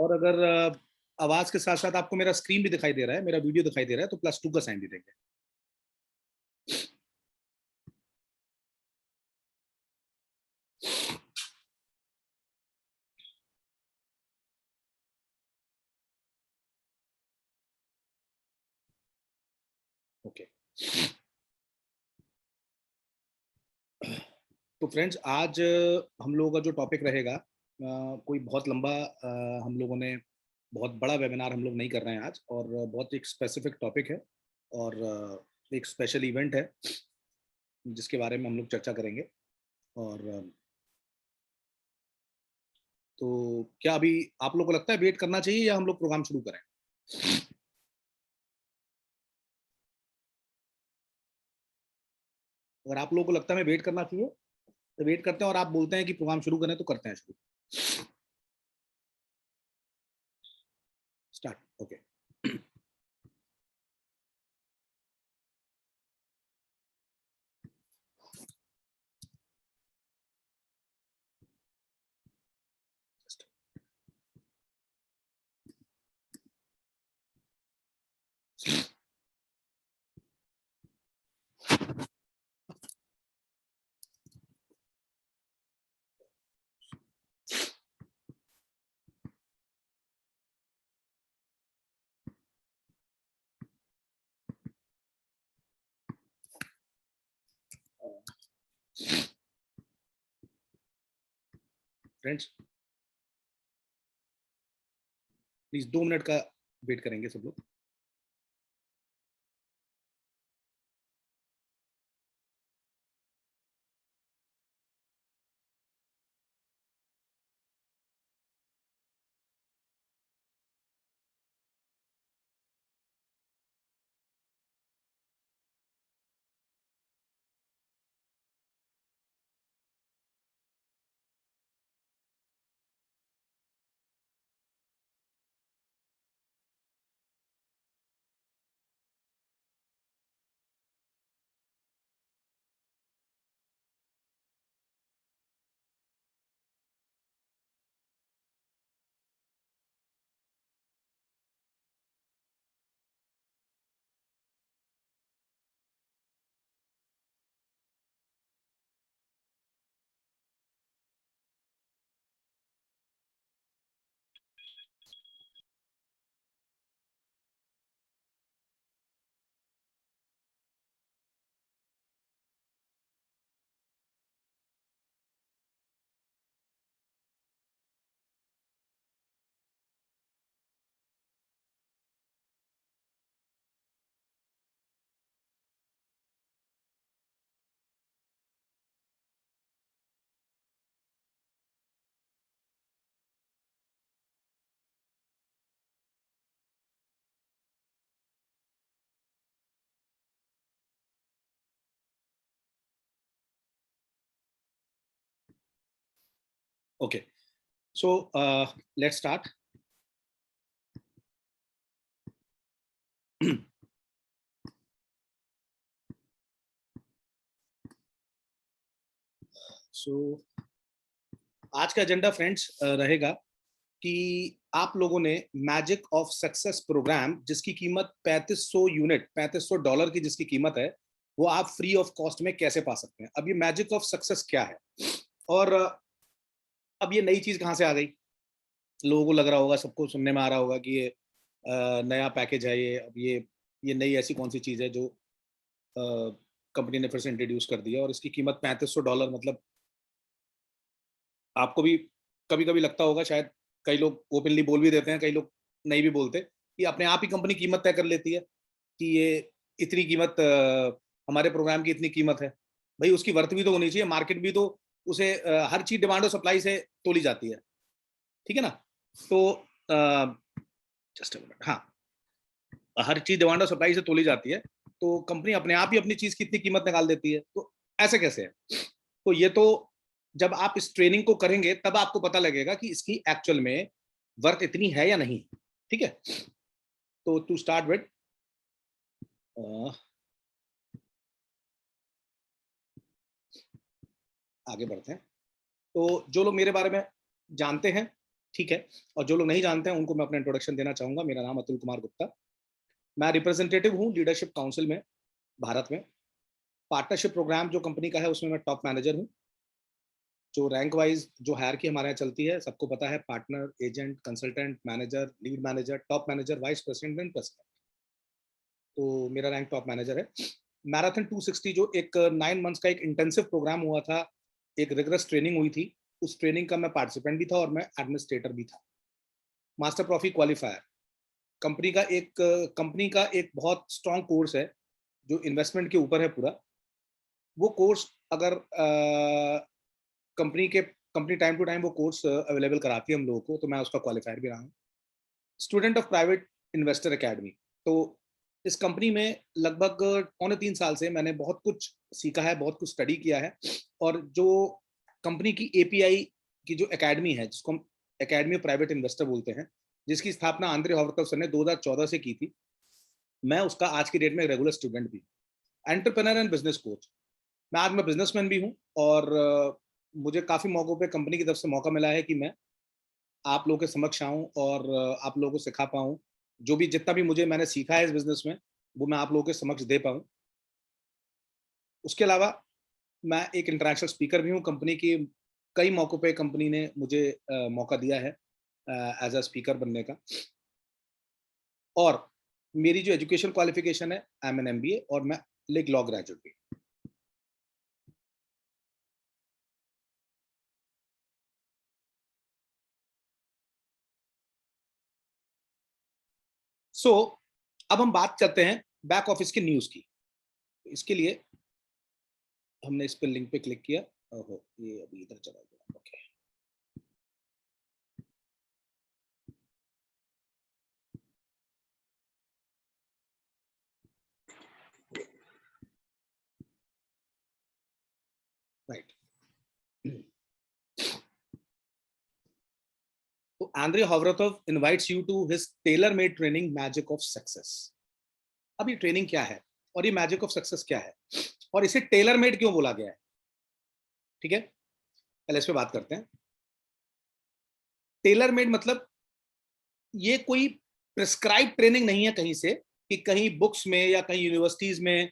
और अगर आवाज के साथ साथ आपको मेरा स्क्रीन भी दिखाई दे रहा है, मेरा वीडियो दिखाई दे रहा है, तो +2 का साइन भी देंगे। ओके। तो फ्रेंड्स, आज हम लोगों का जो टॉपिक रहेगा, कोई बहुत लंबा, हम लोगों ने बहुत बड़ा वेबिनार हम लोग नहीं कर रहे हैं आज, और बहुत एक स्पेसिफिक टॉपिक है, और एक स्पेशल इवेंट है जिसके बारे में हम लोग चर्चा करेंगे। और तो क्या अभी आप लोग को लगता है वेट करना चाहिए या हम लोग प्रोग्राम शुरू करें? अगर आप लोगों को लगता है मैं वेट करना चाहिए तो वेट करते हैं, और आप बोलते हैं कि प्रोग्राम शुरू करें तो करते हैं शुरू। Start. Okay. Friends, please 2 minute का वेट करेंगे सब लोग। Okay, so let's start. So आज का एजेंडा फ्रेंड्स रहेगा कि आप लोगों ने मैजिक ऑफ सक्सेस प्रोग्राम, जिसकी कीमत 3500 यूनिट, $3500 की जिसकी कीमत है, वो आप फ्री ऑफ कॉस्ट में कैसे पा सकते हैं। अब ये मैजिक ऑफ सक्सेस क्या है, और अब ये नई चीज कहाँ से आ गई? लोगों को लग रहा होगा, सबको सुनने में आ रहा होगा कि ये नया पैकेज है, ये अब ये नई ऐसी कौन सी चीज है जो कंपनी ने फिर से इंट्रोड्यूस कर दिया, और इसकी कीमत $3500। मतलब आपको भी कभी कभी लगता होगा, शायद कई लोग ओपनली बोल भी देते हैं, कई लोग नहीं भी बोलते, कि अपने आप ही कंपनी कीमत तय कर लेती है कि ये इतनी कीमत, हमारे प्रोग्राम की इतनी कीमत है। भाई उसकी वर्थ भी तो होनी चाहिए, मार्केट भी तो उसे, हर चीज डिमांड और सप्लाई से तोली जाती है, ठीक है ना? तो जस्ट मिनट, हाँ, हर चीज डिमांड और सप्लाई से तोली जाती है, तो कंपनी अपने आप ही अपनी चीज की इतनी कीमत निकाल देती है। तो ऐसे कैसे है? तो ये तो जब आप इस ट्रेनिंग को करेंगे तब आपको पता लगेगा कि इसकी एक्चुअल में वर्थ इतनी है या नहीं, ठीक है? तो टू स्टार्ट विद, आगे बढ़ते हैं। तो जो लोग मेरे बारे में जानते हैं, ठीक है। और जो लोग नहीं जानते हैं उनको मैं अपना इंट्रोडक्शन देना चाहूंगा। मेरा नाम अतुल कुमार गुप्ता, मैं रिप्रेजेंटेटिव हूँ लीडरशिप काउंसिल में भारत में। पार्टनरशिप प्रोग्राम जो कंपनी का है उसमें मैं टॉप मैनेजर हूँ। जो रैंक वाइज जो हायरार्की हमारे यहाँ चलती है सबको पता है, partner, agent, consultant, manager, lead manager, top manager, vice president and president. तो मेरा रैंक टॉप मैनेजर है। मैराथन 260 जो एक 9 मंथ्स का एक इंटेंसिव प्रोग्राम हुआ था, एक रिगरस ट्रेनिंग हुई थी, उस ट्रेनिंग का मैं पार्टिसिपेंट भी था और मैं एडमिनिस्ट्रेटर भी था। मास्टर प्रॉफी क्वालिफायर कंपनी का एक बहुत स्ट्रॉन्ग कोर्स है जो इन्वेस्टमेंट के ऊपर है पूरा। वो कोर्स अगर कंपनी टाइम टू टाइम वो कोर्स अवेलेबल कराती है हम लोगों को, तो मैं उसका क्वालिफायर भी रहा हूँ। Student of private investor academy, तो इस कंपनी में लगभग 2.5 साल से मैंने बहुत कुछ सीखा है, बहुत कुछ स्टडी किया है। और जो कंपनी की एपीआई की जो एकेडमी है, जिसको हम एकेडमी ऑफ प्राइवेट इन्वेस्टर बोलते हैं, जिसकी स्थापना आंद्रे हॉवर्टव सर ने 2014 से की थी, मैं उसका आज की डेट में रेगुलर स्टूडेंट भी हूँ। एंटरप्रेन्योर एंड बिजनेस कोच, मैं बिजनेसमैन भी हूँ। और मुझे काफ़ी मौक़ों पे कंपनी की तरफ से मौका मिला है कि मैं आप लोगों के समक्ष आऊँ और आप लोगों को सिखा पाऊँ। जो भी जितना भी मैंने सीखा है इस बिज़नेस में, वो मैं आप लोगों के समक्ष दे पाऊँ। उसके अलावा मैं एक इंटरनेशनल स्पीकर भी हूँ। कंपनी की कई मौक़ों पे कंपनी ने मुझे मौका दिया है एज़ अ स्पीकर बनने का। और मेरी जो एजुकेशन क्वालिफ़िकेशन है, आई एम एन एमबीए और मैं एक लॉ ग्रेजुएट भी। सो अब हम बात करते हैं बैक ऑफिस की न्यूज़ की। इसके लिए हमने इस पे लिंक पे क्लिक किया। ओहो! ये अभी इधर चला गया। ओके। राइट। तो Andre Hovarthov invites you to his tailor made training magic of success. अब ये ट्रेनिंग क्या है और ये मैजिक ऑफ सक्सेस क्या है और इसे टेलर मेड क्यों बोला गया है? ठीक है, पहले इस पे बात करते हैं। टेलर मेड मतलब ये कोई प्रिस्क्राइब ट्रेनिंग नहीं है कहीं से, कि कहीं बुक्स में या कहीं यूनिवर्सिटीज में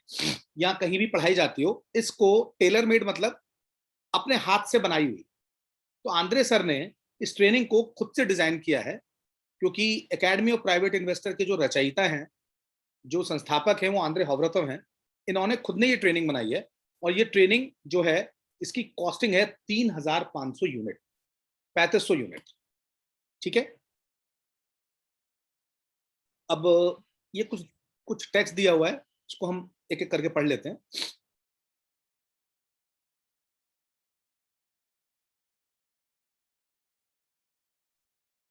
या कहीं भी पढ़ाई जाती हो। इसको टेलर मेड मतलब अपने हाथ से बनाई हुई। तो आंद्रे सर ने इस ट्रेनिंग को खुद से डिजाइन किया है, क्योंकि एकेडमी ऑफ प्राइवेट इन्वेस्टर के जो रचयिता हैं, जो संस्थापक हैं, वो आंद्रे हॉवरथॉव हैं। इन्होंने खुद ने ये ट्रेनिंग बनाई है और ये ट्रेनिंग जो है इसकी कॉस्टिंग है 3,500 यूनिट, 3500 यूनिट। ठीक है। अब ये कुछ कुछ टेक्स्ट दिया हुआ है, इसको हम एक एक करके पढ़ लेते हैं।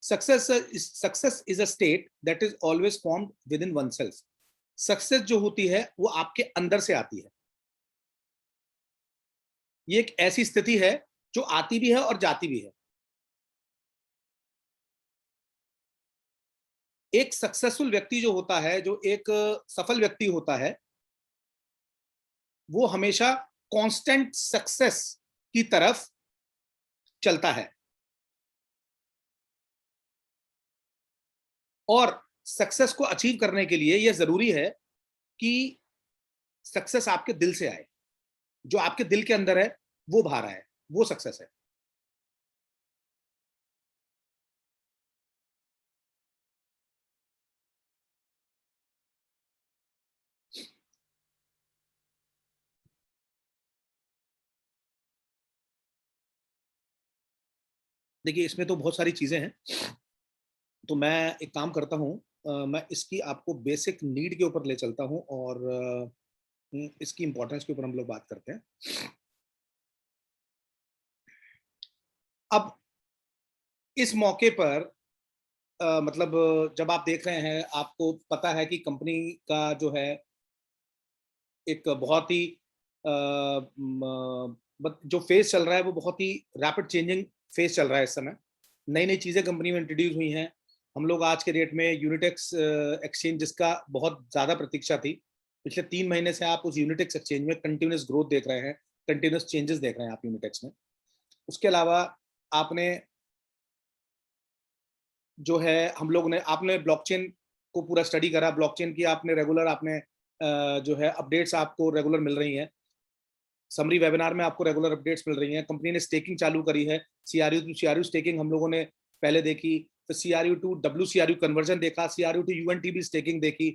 Success is a state that is always formed with in one self. Success जो होती है वो आपके अंदर से आती है। ये एक ऐसी स्थिति है जो आती भी है और जाती भी है। एक सक्सेसफुल व्यक्ति जो होता है, जो एक सफल व्यक्ति होता है, वो हमेशा कांस्टेंट सक्सेस की तरफ चलता है। और सक्सेस को अचीव करने के लिए यह जरूरी है कि सक्सेस आपके दिल से आए। जो आपके दिल के अंदर है वो बाहर आए, वो सक्सेस है। देखिए, इसमें तो बहुत सारी चीजें हैं। तो मैं एक काम करता हूँ, मैं इसकी आपको बेसिक नीड के ऊपर ले चलता हूँ और इसकी इंपॉर्टेंस के ऊपर हम लोग बात करते हैं। अब इस मौके पर मतलब जब आप देख रहे हैं, आपको पता है कि कंपनी का जो है एक बहुत ही जो फेज चल रहा है वो बहुत ही रैपिड चेंजिंग फेज चल रहा है इस समय। नई नई चीज़ें कंपनी में इंट्रोड्यूस हुई हैं। हम लोग आज के डेट में यूनिटेक्स एक्सचेंज, जिसका बहुत ज़्यादा प्रतीक्षा थी, पिछले 3 महीने से आप उस यूनिटेक्स एक्सचेंज में कंटिन्यूस ग्रोथ देख रहे हैं, कंटिन्यूस चेंजेस देख रहे हैं आप यूनिटेक्स में। उसके अलावा आपने जो है हम लोग ने, आपने ब्लॉकचेन को पूरा स्टडी करा, ब्लॉकचेन की आपने रेगुलर, आपने जो है अपडेट्स आपको रेगुलर मिल रही हैं, समरी वेबिनार में आपको रेगुलर अपडेट्स मिल रही हैं। कंपनी ने स्टेकिंग चालू करी है, सीआरयू टू सीआरयू स्टेकिंग हम लोगों ने पहले देखी, फिर सीआरयू टू डब्ल्यूसीआरयू कन्वर्जन देखा, सीआरयू टू यूएनटीबी स्टेकिंग देखी,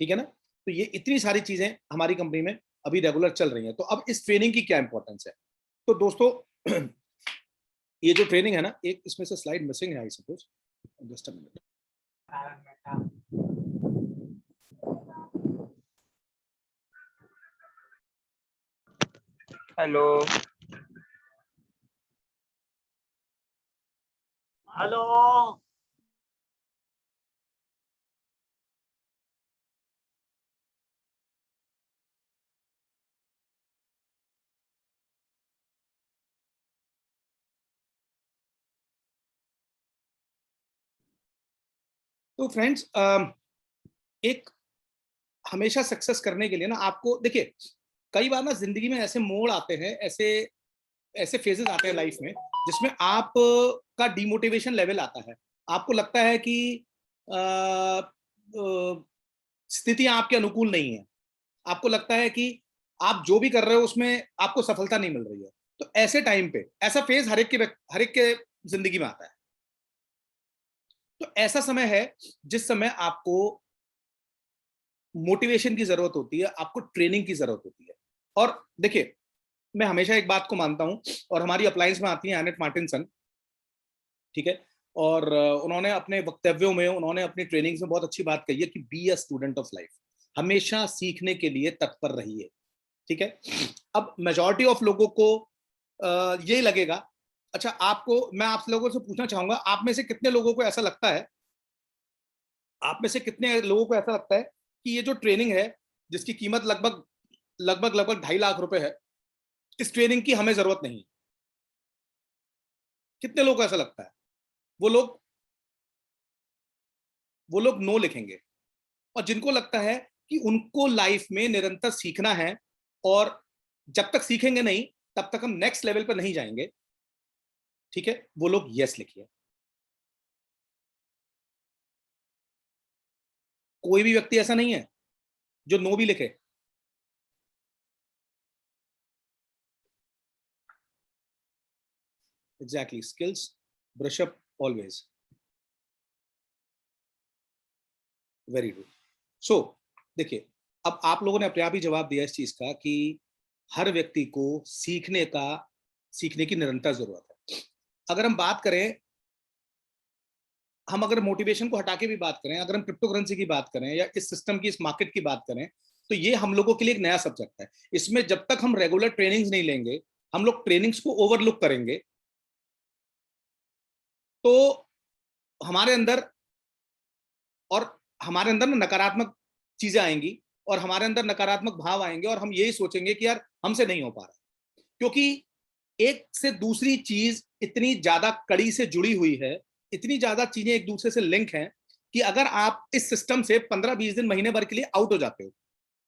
ठीक है ना। तो ये इतनी सारी चीजें हमारी कंपनी में अभी रेगुलर चल रही हैं। तो अब इस ट्रेनिंग की क्या इंपॉर्टेंस है, तो दोस्तों ये जो ट्रेनिंग है ना, एक इसमें से स्लाइड मिसिंग है I suppose, just a minute. Hello hello तो फ्रेंड्स, एक हमेशा सक्सेस करने के लिए ना आपको देखिए, कई बार ना जिंदगी में ऐसे मोड़ आते हैं, ऐसे ऐसे फेजेस आते हैं लाइफ में, जिसमें आप का डिमोटिवेशन लेवल आता है। आपको लगता है कि स्थिति आपके अनुकूल नहीं है, आपको लगता है कि आप जो भी कर रहे हो उसमें आपको सफलता नहीं मिल रही है। तो ऐसे टाइम पे ऐसा फेज हर एक के जिंदगी में आता है। तो ऐसा समय है जिस समय आपको मोटिवेशन की जरूरत होती है, आपको ट्रेनिंग की जरूरत होती है। और देखिए, मैं हमेशा एक बात को मानता हूं, और हमारी अप्लायंस में आती है एनेट मार्टिनसन, ठीक है, और उन्होंने अपने वक्तव्यों में, उन्होंने अपनी ट्रेनिंग्स में बहुत अच्छी बात कही है कि be a student of life, हमेशा सीखने के लिए तत्पर रहिए, ठीक है। अब मेजॉरिटी ऑफ लोगों को यही लगेगा। अच्छा, आपको मैं आप लोगों से पूछना चाहूंगा, आप में से कितने लोगों को ऐसा लगता है, आप में से कितने लोगों को ऐसा लगता है कि ये जो ट्रेनिंग है, जिसकी कीमत लगभग लगभग लगभग 2.5 लाख रुपए है, इस ट्रेनिंग की हमें जरूरत नहीं है? कितने लोगों को ऐसा लगता है? वो लोग वो लोग नो लिखेंगे। और जिनको लगता है कि उनको लाइफ में निरंतर सीखना है, और जब तक सीखेंगे नहीं तब तक हम नेक्स्ट लेवल पर नहीं जाएंगे, ठीक है, वो लोग यस लिखिए। कोई भी व्यक्ति ऐसा नहीं है जो नो भी लिखे। Exactly, skills brush up always, very good. So देखिए, अब आप लोगों ने अपने आप ही जवाब दिया इस चीज का कि हर व्यक्ति को सीखने की निरंतर जरूरत है। अगर हम बात करें, हम अगर मोटिवेशन को हटा के भी बात करें, अगर हम क्रिप्टो करेंसी की बात करें या इस सिस्टम की, इस मार्केट की बात करें, तो ये हम लोगों के लिए एक नया सब्जेक्ट है। इसमें जब तक हम रेगुलर ट्रेनिंग्स नहीं लेंगे, हम लोग ट्रेनिंग्स को ओवरलुक करेंगे, तो हमारे अंदर और हमारे अंदर ना नकारात्मक चीजें आएंगी, और हमारे अंदर नकारात्मक भाव आएंगे, और हम यही सोचेंगे कि यार हमसे नहीं हो पा रहा, क्योंकि एक से दूसरी चीज इतनी ज्यादा कड़ी से जुड़ी हुई है, इतनी ज्यादा चीजें एक दूसरे से लिंक हैं, कि अगर आप इस सिस्टम से 15-20 दिन, महीने भर के लिए आउट हो जाते हो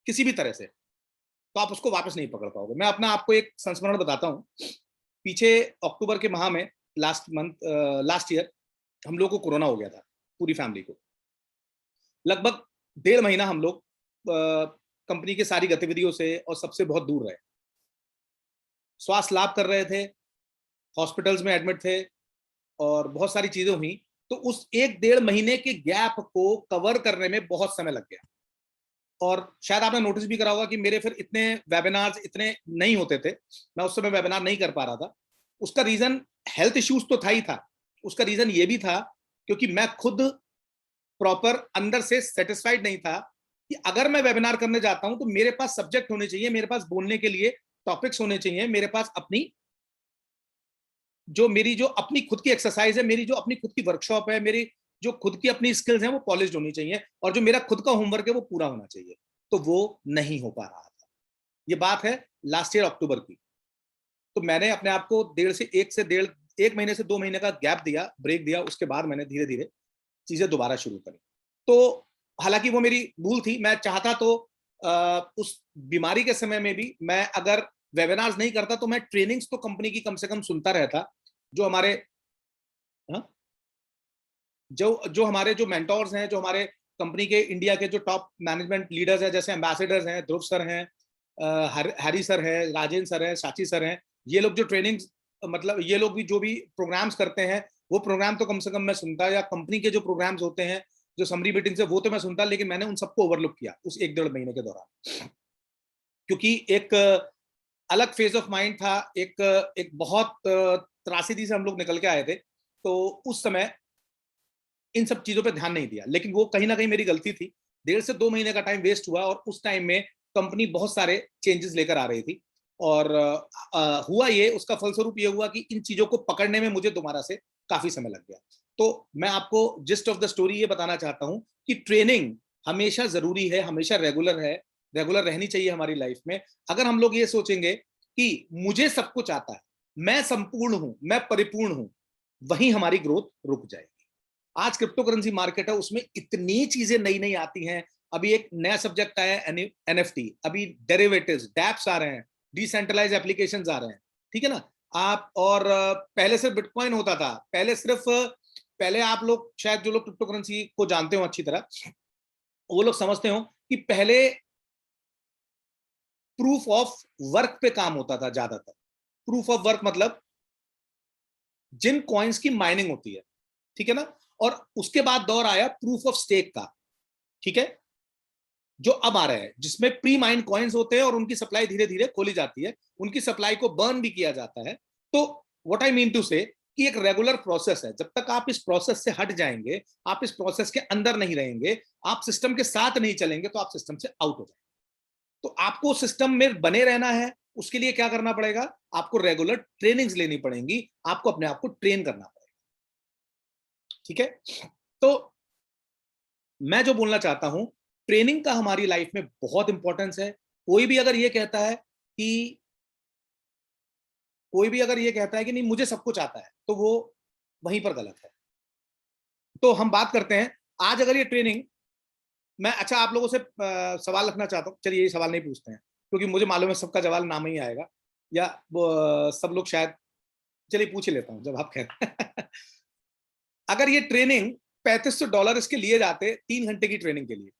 किसी भी तरह से, तो आप उसको वापस नहीं पकड़ पाओगे। मैं अपना आपको एक संस्मरण बताता हूँ। पीछे अक्टूबर के माह में, लास्ट ईयर, हम लोग को कोरोना हो गया था, पूरी फैमिली को। लगभग 1.5 महीना हम लोग कंपनी के सारी गतिविधियों से और सबसे बहुत दूर रहे, श्वास लाभ कर रहे थे, हॉस्पिटल्स में एडमिट थे, और बहुत सारी चीजें हुई। तो उस 1-1.5 महीने के गैप को कवर करने में बहुत समय लग गया। और शायद आपने नोटिस भी करा होगा कि मेरे फिर इतने वेबिनार्स इतने नहीं होते थे, मैं उस समय वेबिनार नहीं कर पा रहा था। उसका रीजन हेल्थ इश्यूज तो था ही था, उसका रीजन ये भी था क्योंकि मैं खुद प्रॉपर अंदर से सेटिस्फाइड नहीं था कि अगर मैं वेबिनार करने जाता हूं तो मेरे पास सब्जेक्ट होने चाहिए, मेरे पास बोलने के लिए टॉपिक्स होने चाहिए, मेरे पास मेरी जो अपनी खुद की एक्सरसाइज है, मेरी जो अपनी खुद की वर्कशॉप है, मेरी जो खुद की अपनी स्किल्स हैं वो पॉलिश होनी चाहिए, और जो मेरा खुद का होमवर्क है वो पूरा होना चाहिए। तो वो नहीं हो पा रहा था। ये बात है लास्ट ईयर अक्टूबर की। तो मैंने अपने आप को 1 महीने से 2 महीने का गैप दिया, ब्रेक दिया। उसके बाद मैंने धीरे धीरे चीजें दोबारा शुरू करी। तो हालांकि वो मेरी भूल थी, मैं चाहता तो उस बीमारी के समय में भी मैं अगर वेबिनार्स नहीं करता तो मैं ट्रेनिंग्स तो कंपनी की कम से कम सुनता रहता, जो हमारे, हाँ? जो जो हमारे जो मेंटोर्स हैं, जो हमारे कंपनी के इंडिया के जो टॉप मैनेजमेंट लीडर्स हैं, जैसे एम्बेसडर्स हैं, ध्रुव सर हैं, हैरी सर हैं, राजेंद्र सर हैं, साची सर हैं, ये लोग जो ट्रेनिंग, मतलब ये लोग भी जो भी प्रोग्राम्स करते हैं, वो प्रोग्राम तो कम से कम मैं सुनता, या कंपनी के जो प्रोग्राम्स होते हैं, जो समरी मीटिंग्स है, वो तो मैं सुनता, लेकिन मैंने उन सबको ओवरलुक किया उस 1-1.5 महीने के दौरान, क्योंकि एक अलग फेज ऑफ माइंड था, एक एक बहुत त्रासदी से हम लोग निकल के आए थे, तो उस समय इन सब चीजों पे ध्यान नहीं दिया, लेकिन वो कहीं ना कहीं मेरी गलती थी। 1.5 से 2 महीने का टाइम वेस्ट हुआ, और उस टाइम में कंपनी बहुत सारे चेंजेस लेकर आ रही थी, और हुआ ये, उसका फलस्वरूप ये हुआ कि इन चीजों को पकड़ने में मुझे दोबारा से काफी समय लग गया। तो मैं आपको जिस्ट ऑफ द स्टोरी ये बताना चाहता हूं कि ट्रेनिंग हमेशा जरूरी है, हमेशा रेगुलर है, रेगुलर रहनी चाहिए हमारी लाइफ में। अगर हम लोग ये सोचेंगे कि मुझे सब कुछ आता है, मैं संपूर्ण हूं, मैं परिपूर्ण हूं, वहीं हमारी ग्रोथ रुक जाएगी। आज क्रिप्टो करेंसी मार्केट है, उसमें इतनी चीजें नई नई आती हैं। अभी एक नया सब्जेक्ट आया है, एनएफटी, अभी डेरिवेटिव्स, डैप्स आ रहे हैं, डिसेंट्रलाइज एप्लीकेशंस आ रहे हैं, ठीक है ना। आप और पहले सिर्फ बिटकॉइन होता था, पहले आप लोग शायद, जो लोग क्रिप्टो करेंसी को जानते हो अच्छी तरह, वो लोग समझते हो कि पहले प्रूफ ऑफ वर्क पे काम होता था ज्यादातर। प्रूफ ऑफ वर्क मतलब जिन कॉइन्स की माइनिंग होती है, ठीक है ना। और उसके बाद दौर आया प्रूफ ऑफ स्टेक का, ठीक है, जो अब आ रहा है, जिसमें प्री माइंड कॉइन्स होते हैं और उनकी सप्लाई धीरे धीरे खोली जाती है, उनकी सप्लाई को बर्न भी किया जाता है। तो व्हाट आई मीन टू से कि एक रेगुलर प्रोसेस है, जब तक आप इस प्रोसेस से हट जाएंगे, आप इस प्रोसेस के अंदर नहीं रहेंगे, आप सिस्टम के साथ नहीं चलेंगे, तो आप सिस्टम से आउट हो जाएंगे। तो आपको सिस्टम में बने रहना है, उसके लिए क्या करना पड़ेगा, आपको रेगुलर ट्रेनिंग्स लेनी पड़ेंगी, आपको अपने आप को ट्रेन करना पड़ेगा, ठीक है। तो मैं जो बोलना चाहता हूं, ट्रेनिंग का हमारी लाइफ में बहुत इंपॉर्टेंस है। कोई भी अगर ये कहता है कि कोई भी अगर ये कहता है कि नहीं मुझे सब कुछ आता है, तो वो वहीं पर गलत है। तो हम बात करते हैं आज, अगर ये ट्रेनिंग, मैं अच्छा आप लोगों से सवाल रखना चाहता हूं। चलिए ये सवाल नहीं पूछते हैं, क्योंकि मुझे मालूम है सबका जवाब नाम ही आएगा, या सब लोग शायद, चलिए पूछ ही लेता हूं जब आप कहते हैं। अगर ये ट्रेनिंग $3500 इसके लिए जाते 3 घंटे की ट्रेनिंग के लिए,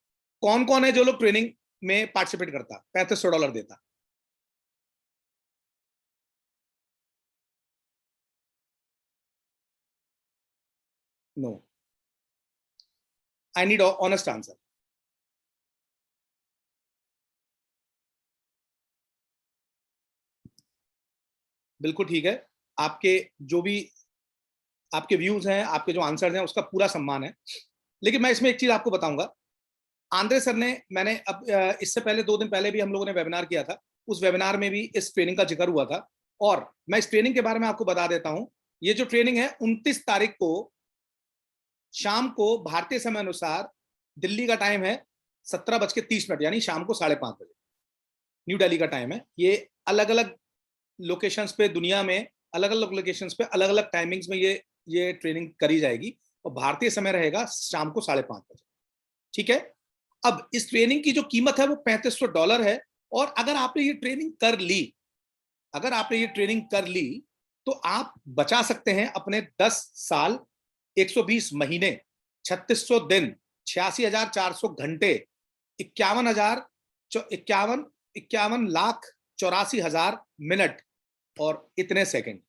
कौन कौन है जो लोग ट्रेनिंग में पार्टिसिपेट करता, $3500 देता? No, I need honest answer. बिल्कुल ठीक है, आपके जो भी आपके व्यूज हैं, आपके जो आंसर्स हैं, उसका पूरा सम्मान है। लेकिन मैं इसमें एक चीज आपको बताऊंगा। आंद्रे सर ने, मैंने अब इससे पहले 2 दिन पहले भी हम लोगों ने वेबिनार किया था, उस वेबिनार में भी इस ट्रेनिंग का जिक्र हुआ था, और मैं इस ट्रेनिंग के बारे में आपको बता देता हूं। ये जो ट्रेनिंग है 29 तारीख को शाम को भारतीय समय अनुसार, दिल्ली का टाइम है 17:30, यानी शाम को 5:30 बजे, न्यू दिल्ली का टाइम है। ये अलग अलग लोकेशंस पे, दुनिया में अलग अलग लोकेशंस पे अलग अलग टाइमिंग्स में ये ट्रेनिंग करी जाएगी, और भारतीय समय रहेगा शाम को 5:30 बजे, ठीक है। अब इस ट्रेनिंग की जो कीमत है वो $3500 है, और अगर आपने ये ट्रेनिंग कर ली, अगर आपने ये ट्रेनिंग कर ली, तो आप बचा सकते हैं अपने 10 साल, 120 महीने, 3600 दिन, 86,400 घंटे, 51,000, 51,51,84,000 मिनट, और इतने सेकंड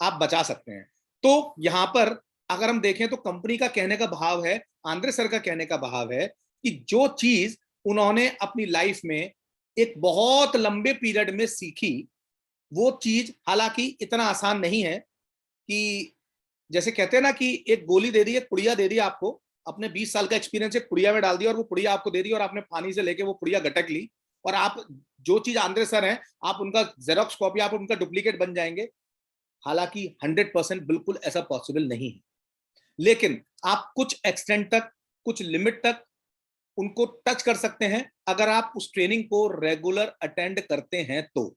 आप बचा सकते हैं। तो यहां पर अगर हम देखें, तो कंपनी का कहने का भाव है, आंद्रे सर का कहने का भाव है, कि जो चीज उन्होंने अपनी लाइफ में एक बहुत लंबे पीरियड में सीखी, वो चीज हालांकि इतना आसान नहीं है कि, जैसे कहते हैं ना कि एक गोली दे दी, एक पुड़िया दे दी आपको, अपने 20 साल का एक्सपीरियंस एक पुड़िया में डाल दिया, और वो पुड़िया आपको दे दी, और आपने पानी से लेके वो पुड़िया गटक ली, और आप जो चीज आंद्रे सर हैं, आप उनका जेरोक्स कॉपी, आप उनका डुप्लीकेट बन जाएंगे। हालांकि 100% बिल्कुल ऐसा पॉसिबल नहीं है, लेकिन आप कुछ एक्सटेंट तक, कुछ लिमिट तक उनको टच कर सकते हैं। अगर आप उस ट्रेनिंग को रेगुलर अटेंड करते हैं, तो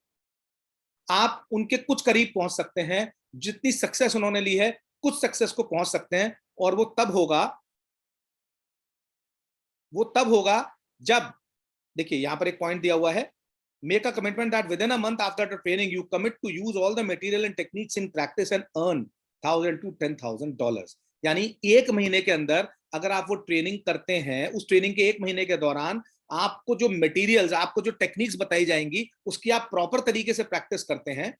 आप उनके कुछ करीब पहुंच सकते हैं। जितनी सक्सेस उन्होंने ली है, कुछ सक्सेस को पहुंच सकते हैं, और वो तब होगा जब, देखिए यहां पर एक पॉइंट दिया हुआ है, make a commitment that within a month after the training you commit to use all the material and techniques in practice and earn $1,000 to $10,000 यानी 1 महीने के अंदर अगर आप वो ट्रेनिंग करते हैं, उस ट्रेनिंग के 1 महीने के दौरान आपको जो मटेरियल्स, आपको जो टेक्निक्स बताई जाएंगी, उसकी आप प्रॉपर तरीके से प्रैक्टिस करते हैं,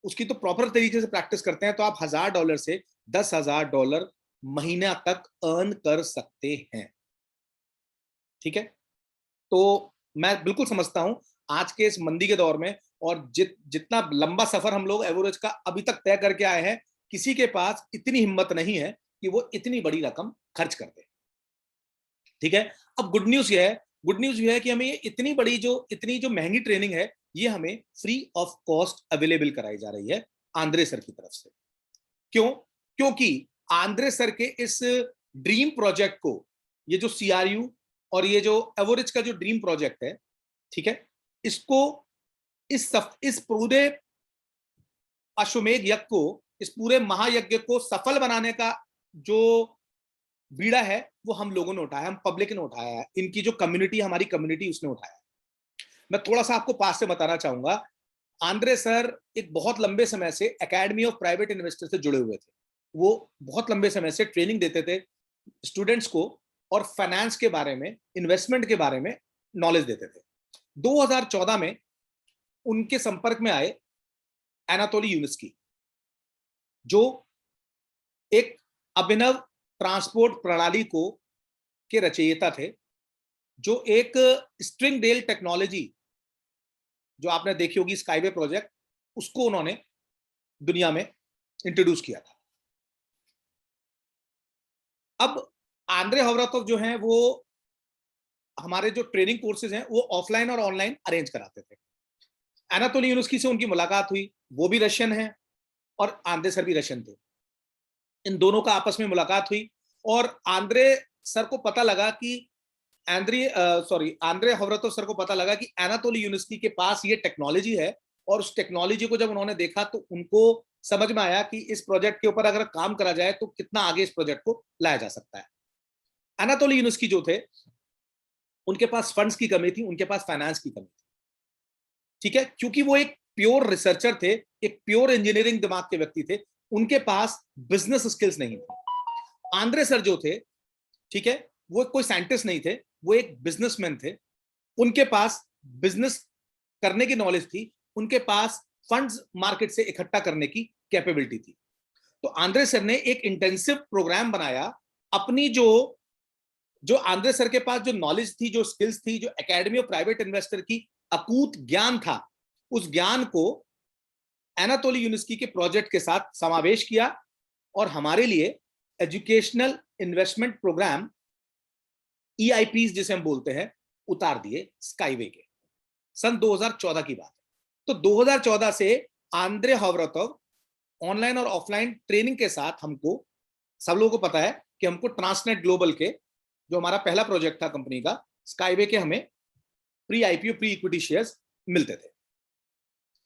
उसकी तो प्रॉपर तरीके से प्रैक्टिस करते हैं, तो आप $1000 से $10,000 महीना तक अर्न कर सकते हैं। ठीक है, तो मैं बिल्कुल समझता हूं आज के इस मंदी के दौर में, और जितना लंबा सफर हम लोग एवरेज का अभी तक तय करके आए हैं, किसी के पास इतनी हिम्मत नहीं है कि वो इतनी बड़ी रकम खर्च कर दे। ठीक है, अब गुड न्यूज ये है कि हमें इतनी जो महंगी ट्रेनिंग है, ये हमें फ्री ऑफ कॉस्ट अवेलेबल कराई जा रही है आंद्रे सर की तरफ से। क्यों? क्योंकि आंद्रे सर के इस ड्रीम प्रोजेक्ट को, ये जो CRU और ये जो एवरेज का जो ड्रीम प्रोजेक्ट है, ठीक है, इसको इस पूरे अश्वमेध यज्ञ को, इस पूरे महायज्ञ को सफल बनाने का जो बीड़ा है, वो हम लोगों ने उठाया, हम पब्लिक ने उठाया है, इनकी जो कम्युनिटी, हमारी कम्युनिटी, उसने उठाया है। मैं थोड़ा सा आपको पास से बताना चाहूंगा, आंद्रे सर एक बहुत लंबे समय से एकेडमी ऑफ प्राइवेट इन्वेस्टर से जुड़े हुए थे। वो बहुत लंबे समय से ट्रेनिंग देते थे स्टूडेंट्स को, और फाइनेंस के बारे में, इन्वेस्टमेंट के बारे में नॉलेज देते थे। 2014 में उनके संपर्क में आए एनातोली यूनिस्की, जो एक अभिनव ट्रांसपोर्ट प्रणाली को के रचयिता थे, जो एक स्ट्रिंग रेल टेक्नोलॉजी जो आपने देखी होगी, स्काईवे प्रोजेक्ट, उसको उन्होंने दुनिया में इंट्रोड्यूस किया था। अब आंद्रे हवरातोव जो हैं, वो हमारे जो ट्रेनिंग कोर्सेज हैं, वो ऑफलाइन और ऑनलाइन अरेंज कराते थे। एनातोली यूनिस्की से उनकी मुलाकात हुई, वो भी रशियन है और आंद्रे सर भी रशियन थे। इन दोनों का आपस में मुलाकात हुई, और आंद्रे सर को पता लगा कि आंद्रे हवरातोव सर को पता लगा कि एनातोली यूनिस्की के पास ये टेक्नोलॉजी है, और उस टेक्नोलॉजी को जब उन्होंने देखा तो उनको समझ में आया कि इस प्रोजेक्ट के ऊपर अगर काम करा जाए तो कितना आगे इस प्रोजेक्ट को लाया जा सकता है। एनातोली यूनिस्की जो थे, उनके पास फंड्स की कमी थी, उनके पास फाइनेंस की कमी थी। ठीक है, क्योंकि वो एक प्योर रिसर्चर थे, एक प्योर इंजीनियरिंग दिमाग के व्यक्ति थे, उनके पास बिजनेस स्किल्स नहीं थी। आंद्रे सर जो थे, ठीक है, वो कोई साइंटिस्ट नहीं थे, वो एक बिजनेसमैन थे। उनके पास बिजनेस करने की नॉलेज थी, उनके पास फंड्स मार्केट से इकट्ठा करने की कैपेबिलिटी थी। तो आंद्रे सर ने एक इंटेंसिव प्रोग्राम बनाया। अपनी जो जो आंद्रे सर के पास जो नॉलेज थी, जो स्किल्स थी, जो एकेडमी ऑफ प्राइवेट इन्वेस्टर की अकूत ज्ञान था, उस ज्ञान को एनातोली यूनिस्की के प्रोजेक्ट के साथ समावेश किया, और हमारे लिए एजुकेशनल इन्वेस्टमेंट प्रोग्राम EIPs जिसे हम बोलते हैं, उतार दिए स्काईवे के। सन 2014 की बात है। तो 2014 से आंद्रे हवरातोव ऑनलाइन और ऑफलाइन ट्रेनिंग के साथ, हमको सब लोगों को पता है कि हमको ट्रांसनेट ग्लोबल के जो हमारा पहला प्रोजेक्ट था कंपनी का, स्काईवे के, हमें pre IPO, pre equity shares मिलते थे।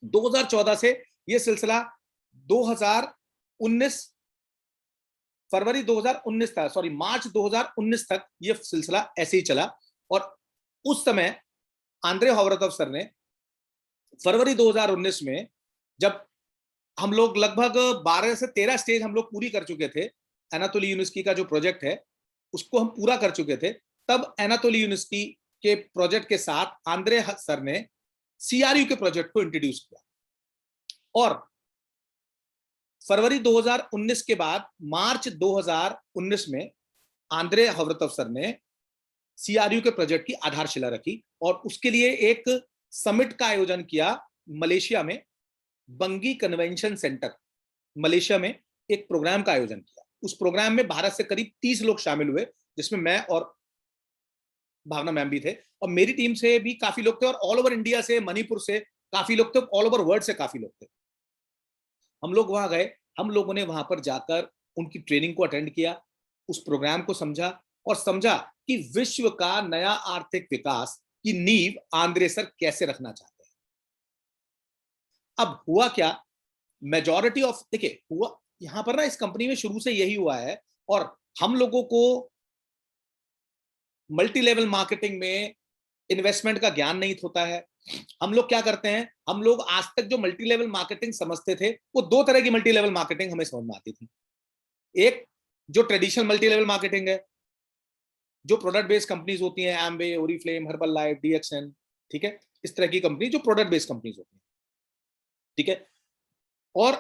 2014 से यह सिलसिला 2019 फरवरी 2019 था, सॉरी मार्च 2019 तक ये सिलसिला ऐसे ही चला। और उस समय आंद्रे हवरातोव सर ने फरवरी 2019 में, जब हम लोग लगभग 12 से 13 स्टेज हम लोग पूरी कर चुके थे, एनातोली यूनिस्की का जो प्रोजेक्ट है उसको हम पूरा कर चुके थे, तब एनातोली यूनिस्की के प्रोजेक्ट के साथ आंद्रे सर ने CRU के प्रोजेक्ट को इंट्रोड्यूस किया। और फरवरी 2019 के बाद मार्च 2019 में आंद्रे हवरातोव सर ने CRU के प्रोजेक्ट की आधारशिला रखी, और उसके लिए एक समिट का आयोजन किया मलेशिया में, बंगी कन्वेंशन सेंटर मलेशिया में एक प्रोग्राम का आयोजन किया। उस प्रोग्राम में भारत से करीब 30 लोग शामिल हुए, जिसमें मैं और भावना मैम भी थे, और मेरी टीम से भी काफी लोग थे, और ऑल ओवर इंडिया से, मणिपुर से काफी लोग थे, ऑल ओवर वर्ल्ड से काफी लोग थे। हम लोग वहां गए, हम लोगों ने वहां पर जाकर उनकी ट्रेनिंग को अटेंड किया, उस प्रोग्राम को समझा, और समझा कि विश्व का नया आर्थिक विकास की नींव आंद्रे सर कैसे रखना चाहते हैं। अब हुआ क्या, मेजॉरिटी ऑफ, देखिए हुआ यहां पर ना, इस कंपनी में शुरू से यही हुआ है, और हम लोगों को मल्टी लेवल मार्केटिंग में इन्वेस्टमेंट का ज्ञान नहीं होता है। हम लोग क्या करते हैं, हम लोग आज तक जो मल्टी लेवल मार्केटिंग समझते थे, वो दो तरह की मल्टी लेवल मार्केटिंग हमें समझ में आती थी। एक जो ट्रेडिशनल मल्टी लेवल मार्केटिंग है, जो प्रोडक्ट बेस्ड कंपनीज होती हैं, एम्बे, ओरिफ्लेम, हर्बल लाइफ, डीएक्सएन, ठीक है, इस तरह की कंपनी जो प्रोडक्ट बेस्ड कंपनीज होती हैं, ठीक है। और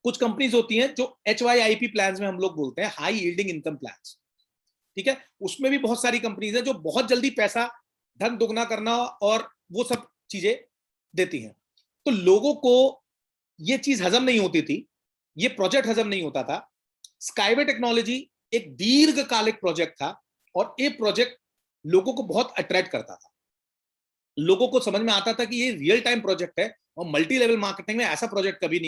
कुछ कंपनीज होती हैं जो HYIP प्लान में हम लोग बोलते हैं, हाई यील्डिंग इनकम प्लान, ठीक है। उसमें भी बहुत सारी कंपनीज है जो बहुत जल्दी पैसा, धन दुगना करना और वो सब चीजें देती हैं। तो लोगों को ये चीज हजम नहीं होती थी, ये प्रोजेक्ट हजम नहीं होता था। स्काईवे टेक्नोलॉजी एक दीर्घकालिक प्रोजेक्ट था और ये प्रोजेक्ट लोगों को बहुत अट्रैक्ट करता था। लोगों को समझ में आता था कि ये रियल टाइम प्रोजेक्ट है और मल्टी लेवल मार्केटिंग में ऐसा प्रोजेक्ट कभी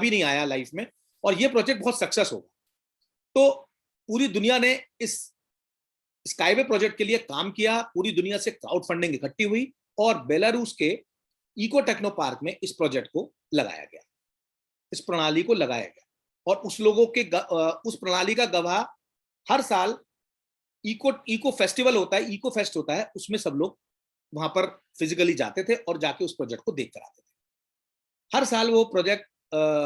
नहीं आया लाइफ में, और ये प्रोजेक्ट बहुत सक्सेस होगा। तो पूरी दुनिया ने इस स्काईवे प्रोजेक्ट के लिए काम किया, पूरी दुनिया से क्राउड फंडिंग इकट्ठी हुई और बेलारूस के इको टेक्नो पार्क में इस प्रोजेक्ट को लगाया गया, इस प्रणाली को लगाया गया। और उस प्रणाली का गवाह हर साल इको फेस्टिवल होता है, इको फेस्ट होता है, उसमें सब लोग वहां पर फिजिकली जाते थे और जाके उस प्रोजेक्ट को देख कर आते थे। हर साल वो प्रोजेक्ट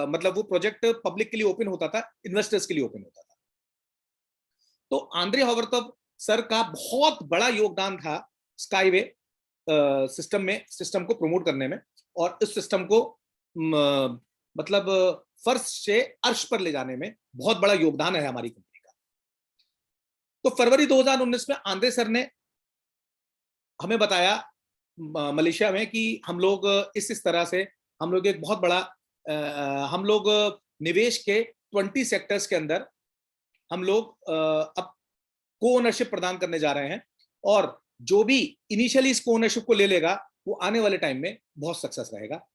मतलब वो प्रोजेक्ट पब्लिक के लिए ओपन होता था, इन्वेस्टर्स के लिए ओपन होता था। तो आंद्रे हॉवर्तव सर का बहुत बड़ा योगदान था स्काईवे सिस्टम को प्रमोट करने में, और इस सिस्टम को मतलब फर्श से अर्श पर ले जाने में बहुत बड़ा योगदान है हमारी कंपनी का। तो फरवरी 2019 में आंद्रे सर ने हमें बताया मलेशिया में कि हम लोग इस तरह से हम लोग एक बहुत बड़ा हम लोग निवेश के 20 सेक्टर्स के अंदर हम लोग अब को ओनरशिप प्रदान करने जा रहे हैं, और जो भी इनिशियली इस को ओनरशिप को ले लेगा वो आने वाले टाइम में बहुत सक्सेस रहेगा।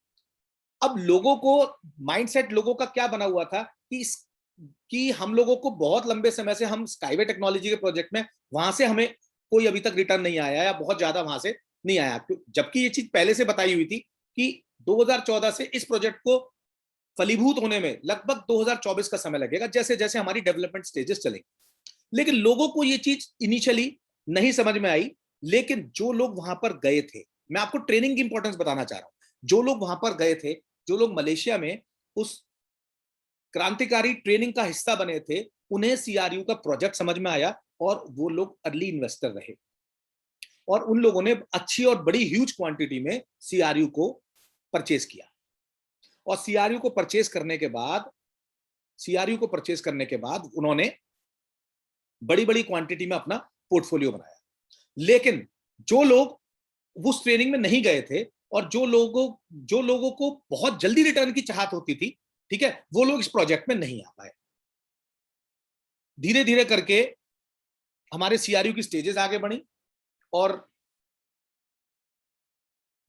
अब लोगों को माइंडसेट लोगों का क्या बना हुआ था कि हम लोगों को बहुत लंबे समय से हम स्काईवे टेक्नोलॉजी के प्रोजेक्ट में वहां से हमें कोई अभी तक रिटर्न नहीं आया या बहुत ज्यादा वहां से नहीं आया, जबकि ये चीज पहले से बताई हुई थी कि 2014 से इस प्रोजेक्ट को फलीभूत होने में लगभग 2024 का समय लगेगा, जैसे जैसे हमारी डेवलपमेंट स्टेजेस चलेंगे। लेकिन लोगों को ये चीज इनिशियली नहीं समझ में आई। लेकिन जो लोग वहां पर गए थे, मैं आपको ट्रेनिंग की इंपॉर्टेंस बताना चाह रहा हूं, जो लोग वहां पर गए थे, जो लोग मलेशिया में उस क्रांतिकारी ट्रेनिंग का हिस्सा बने थे, उन्हें सीआरयू का प्रोजेक्ट समझ में आया और वो लोग अर्ली इन्वेस्टर रहे और उन लोगों ने अच्छी और बड़ी ह्यूज क्वांटिटी में सीआरयू को परचेज किया। और सीआरयू को परचेज करने के बाद उन्होंने बड़ी बड़ी क्वांटिटी में अपना पोर्टफोलियो बनाया। लेकिन जो लोग उस ट्रेनिंग में नहीं गए थे और जो लोगों को बहुत जल्दी रिटर्न की चाहत होती थी, ठीक है, वो लोग इस प्रोजेक्ट में नहीं आ पाए। धीरे धीरे करके हमारे सीआरयू की स्टेजेस आगे बढ़ी और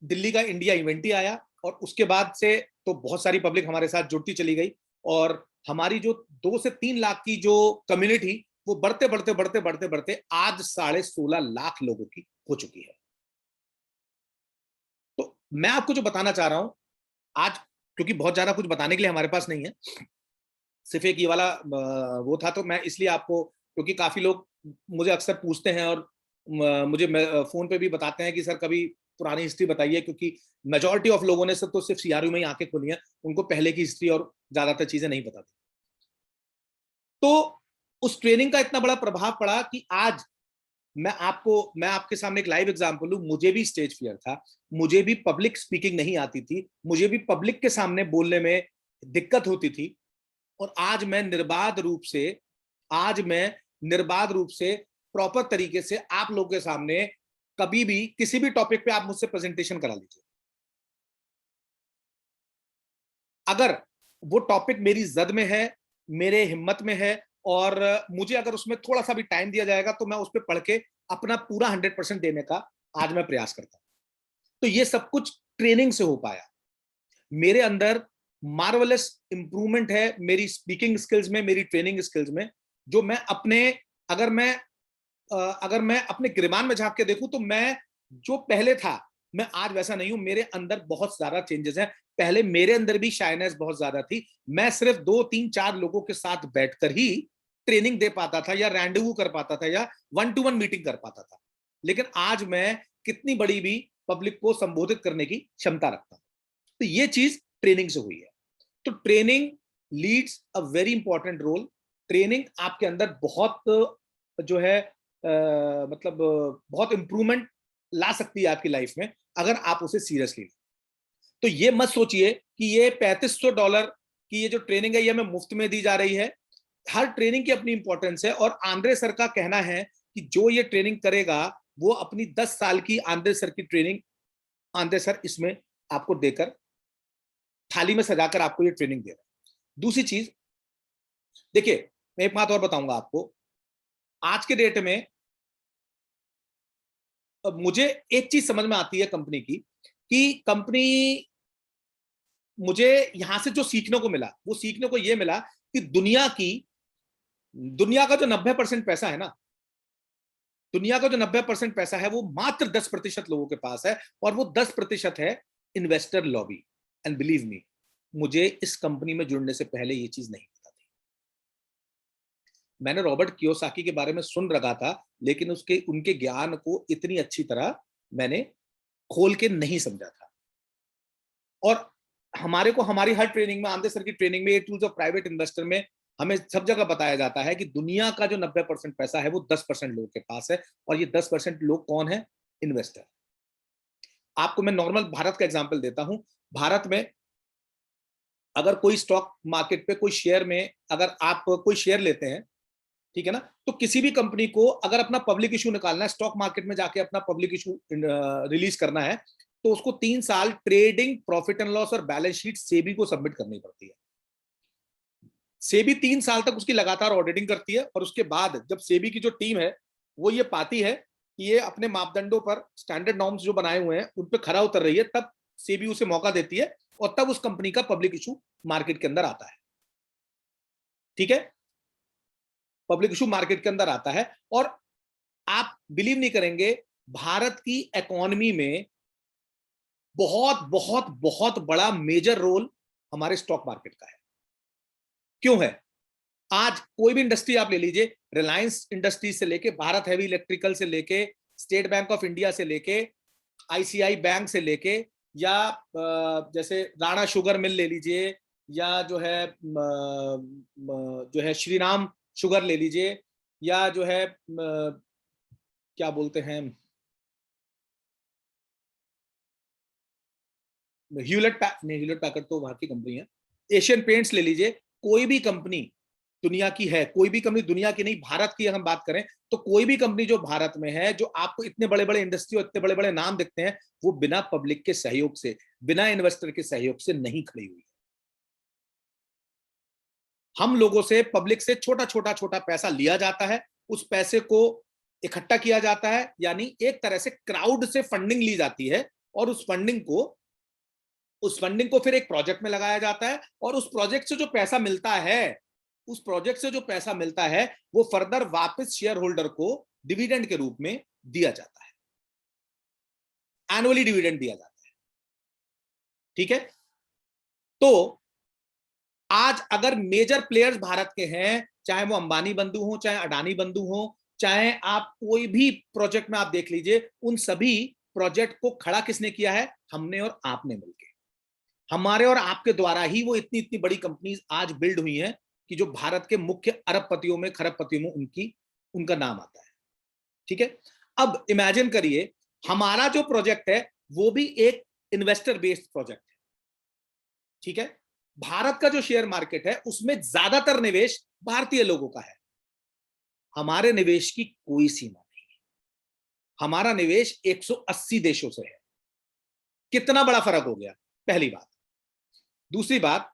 दिल्ली का इंडिया इवेंट ही आया, और उसके बाद से तो बहुत सारी पब्लिक हमारे साथ जुड़ती चली गई और हमारी जो 2 से 3 लाख की जो कम्युनिटी वो बढ़ते बढ़ते आज 16.5 लाख लोगों की हो चुकी है। तो मैं आपको जो बताना चाह रहा हूं आज, क्योंकि बहुत ज्यादा कुछ बताने के लिए हमारे पास नहीं है, सिर्फ एक ये वाला वो था, तो मैं इसलिए आपको, क्योंकि काफी लोग मुझे अक्सर पूछते हैं और मुझे फोन पे भी बताते हैं कि सर कभी पुरानी हिस्ट्री बताइए, क्योंकि मेजॉरिटी ऑफ लोगों ने तो सिर्फ सीआरयू में ही आंखें खोली हैं, उनको पहले की हिस्ट्री और ज्यादातर चीजें नहीं पता थी। तो उस ट्रेनिंग का इतना बड़ा प्रभाव पड़ा कि आज मैं आपके सामने एक लाइव एग्जांपल लूं, मुझे भी स्टेज फियर था, मुझे भी पब्लिक स्पीकिंग नहीं आती थी, मुझे भी पब्लिक के सामने बोलने में दिक्कत होती थी, और आज मैं निर्बाध रूप से प्रॉपर तरीके से आप लोगों के सामने कभी भी किसी भी टॉपिक पे आप मुझसे प्रेजेंटेशन करा लीजिए। अगर वो टॉपिक मेरी जद में है, मेरे हिम्मत में है, और मुझे अगर उसमें थोड़ा सा भी टाइम दिया जाएगा तो मैं उस पर पढ़ के अपना पूरा 100% देने का आज मैं प्रयास करता हूं। तो ये सब कुछ ट्रेनिंग से हो पाया। मेरे अंदर मार्वलस इंप्रूवमेंट है मेरी स्पीकिंग स्किल्स में, मेरी ट्रेनिंग स्किल्स में, जो मैं अगर मैं अपने गिरबान में झांक के देखूं तो मैं जो पहले था मैं आज वैसा नहीं हूं। मेरे अंदर बहुत सारा चेंजेस है। पहले मेरे अंदर भी शाइनेस बहुत ज्यादा थी, मैं सिर्फ 2 3 4 लोगों के साथ बैठकर ही ट्रेनिंग दे पाता था या रैंडवू कर पाता था या 1-to-1 मीटिंग कर पाता था। लेकिन आज मैं कितनी बड़ी भी पब्लिक को संबोधित करने की क्षमता रखता हूं। तो ये चीज ट्रेनिंग से हुई है। तो training leads a very important role training आपके अंदर बहुत जो है मतलब बहुत इंप्रूवमेंट ला सकती है आपकी लाइफ में, अगर आप उसे सीरियसली। तो ये मत सोचिए कि ये $3500 की ये जो ट्रेनिंग है ये हमें मुफ्त में दी जा रही है। हर ट्रेनिंग की अपनी इंपॉर्टेंस है, और आंद्रे सर का कहना है कि जो ये ट्रेनिंग करेगा वो अपनी 10 साल की आंद्रे सर की ट्रेनिंग आंद्रे सर इसमें आपको देकर, थाली में सजाकर आपको ये ट्रेनिंग दे रहा है। दूसरी चीज देखिए, मैं एक बात और बताऊंगा आपको। आज के डेट में मुझे एक चीज समझ में आती है कंपनी की, कि कंपनी, मुझे यहां से जो सीखने को मिला वो सीखने को ये मिला कि दुनिया का जो 90% पैसा है ना, दुनिया का जो 90% पैसा है वो मात्र 10% लोगों के पास है, और वो 10% है investor lobby. And believe me, मुझे इस कंपनी में जुड़ने से पहले ये चीज नहीं पता थी। मैंने रॉबर्ट कियोसाकी के बारे में सुन रखा था, लेकिन उनके ज्ञान को इतनी अच्छी तरह मैंने खोल के नहीं समझा था। और हमारे को हमारी हर ट्रेनिंग में, आंदे सर की ट्रेनिंग में, टूल्स ऑफ प्राइवेट इन्वेस्टर में हमें सब जगह बताया जाता है कि दुनिया का जो 90% पैसा है वो 10% लोगों के पास है, और ये 10% लोग कौन है? इन्वेस्टर। आपको मैं नॉर्मल भारत का एग्जांपल देता हूं। भारत में अगर कोई स्टॉक मार्केट पे कोई शेयर में अगर आप कोई शेयर लेते हैं, ठीक है ना, तो किसी भी कंपनी को अगर अपना पब्लिक इशू निकालना है, स्टॉक मार्केट में जाके अपना पब्लिक इशू रिलीज करना है, तो उसको 3 साल ट्रेडिंग, प्रॉफिट एंड लॉस और बैलेंस शीट सेबी को सबमिट करनी पड़ती है। सेबी 3 साल तक उसकी लगातार ऑडिटिंग करती है, और उसके बाद जब सेबी की जो टीम है वो ये पाती है कि ये अपने मापदंडों पर, स्टैंडर्ड नॉर्म्स जो बनाए हुए हैं उन पर खरा उतर रही है, तब सेबी उसे मौका देती है, और तब उस कंपनी का पब्लिक इशू मार्केट के अंदर आता है। ठीक है, पब्लिक इशू मार्केट के अंदर आता है। और आप बिलीव नहीं करेंगे, भारत की इकोनॉमी में बहुत बहुत बहुत बड़ा मेजर रोल हमारे स्टॉक मार्केट का है। क्यों है? आज कोई भी इंडस्ट्री आप ले लीजिए, रिलायंस इंडस्ट्रीज से लेके, भारत हैवी इलेक्ट्रिकल से लेके, स्टेट बैंक ऑफ इंडिया से लेके, आईसीआई बैंक से लेके, या जैसे राणा शुगर मिल ले लीजिए, या जो है श्रीराम शुगर ले लीजिए, या जो है क्या बोलते हैं, ह्यूलेट पैकर्ड तो वहां की कंपनी है, एशियन पेंट्स ले लीजिए। कोई भी कंपनी दुनिया की है, कोई भी कंपनी दुनिया की नहीं, भारत की अगर हम बात करें, तो कोई भी कंपनी जो भारत में है, जो आपको इतने बड़े बड़े इंडस्ट्री और इतने बड़े बड़े नाम दिखते हैं, वो बिना पब्लिक के सहयोग से, बिना इन्वेस्टर के सहयोग से नहीं खड़ी हुई है। हम लोगों से, पब्लिक से छोटा छोटा छोटा पैसा लिया जाता है, उस पैसे को इकट्ठा किया जाता है, यानी एक तरह से क्राउड से फंडिंग ली जाती है, और उस फंडिंग को फिर एक प्रोजेक्ट में लगाया जाता है, और उस प्रोजेक्ट से जो पैसा मिलता है, उस प्रोजेक्ट से जो पैसा मिलता है वो फर्दर वापस शेयर होल्डर को डिविडेंड के रूप में दिया जाता है, एनुअली डिविडेंड दिया जाता है। ठीक है, तो आज अगर मेजर प्लेयर्स भारत के हैं, चाहे वो अंबानी बंधु हो, चाहे अडानी बंधु हो, चाहे आप कोई भी प्रोजेक्ट में आप देख लीजिए, उन सभी प्रोजेक्ट को खड़ा किसने किया है? हमने और आपने मिलकर। हमारे और आपके द्वारा ही वो इतनी इतनी बड़ी कंपनीज आज बिल्ड हुई हैं, कि जो भारत के मुख्य अरबपतियों में, खरबपतियों में उनका नाम आता है। ठीक है, अब इमेजिन करिए, हमारा जो प्रोजेक्ट है वो भी एक इन्वेस्टर बेस्ड प्रोजेक्ट है। ठीक है, भारत का जो शेयर मार्केट है उसमें ज्यादातर निवेश भारतीय लोगों का है। हमारे निवेश की कोई सीमा नहीं है, हमारा निवेश 180 देशों से है। कितना बड़ा फर्क हो गया, पहली बात। दूसरी बात,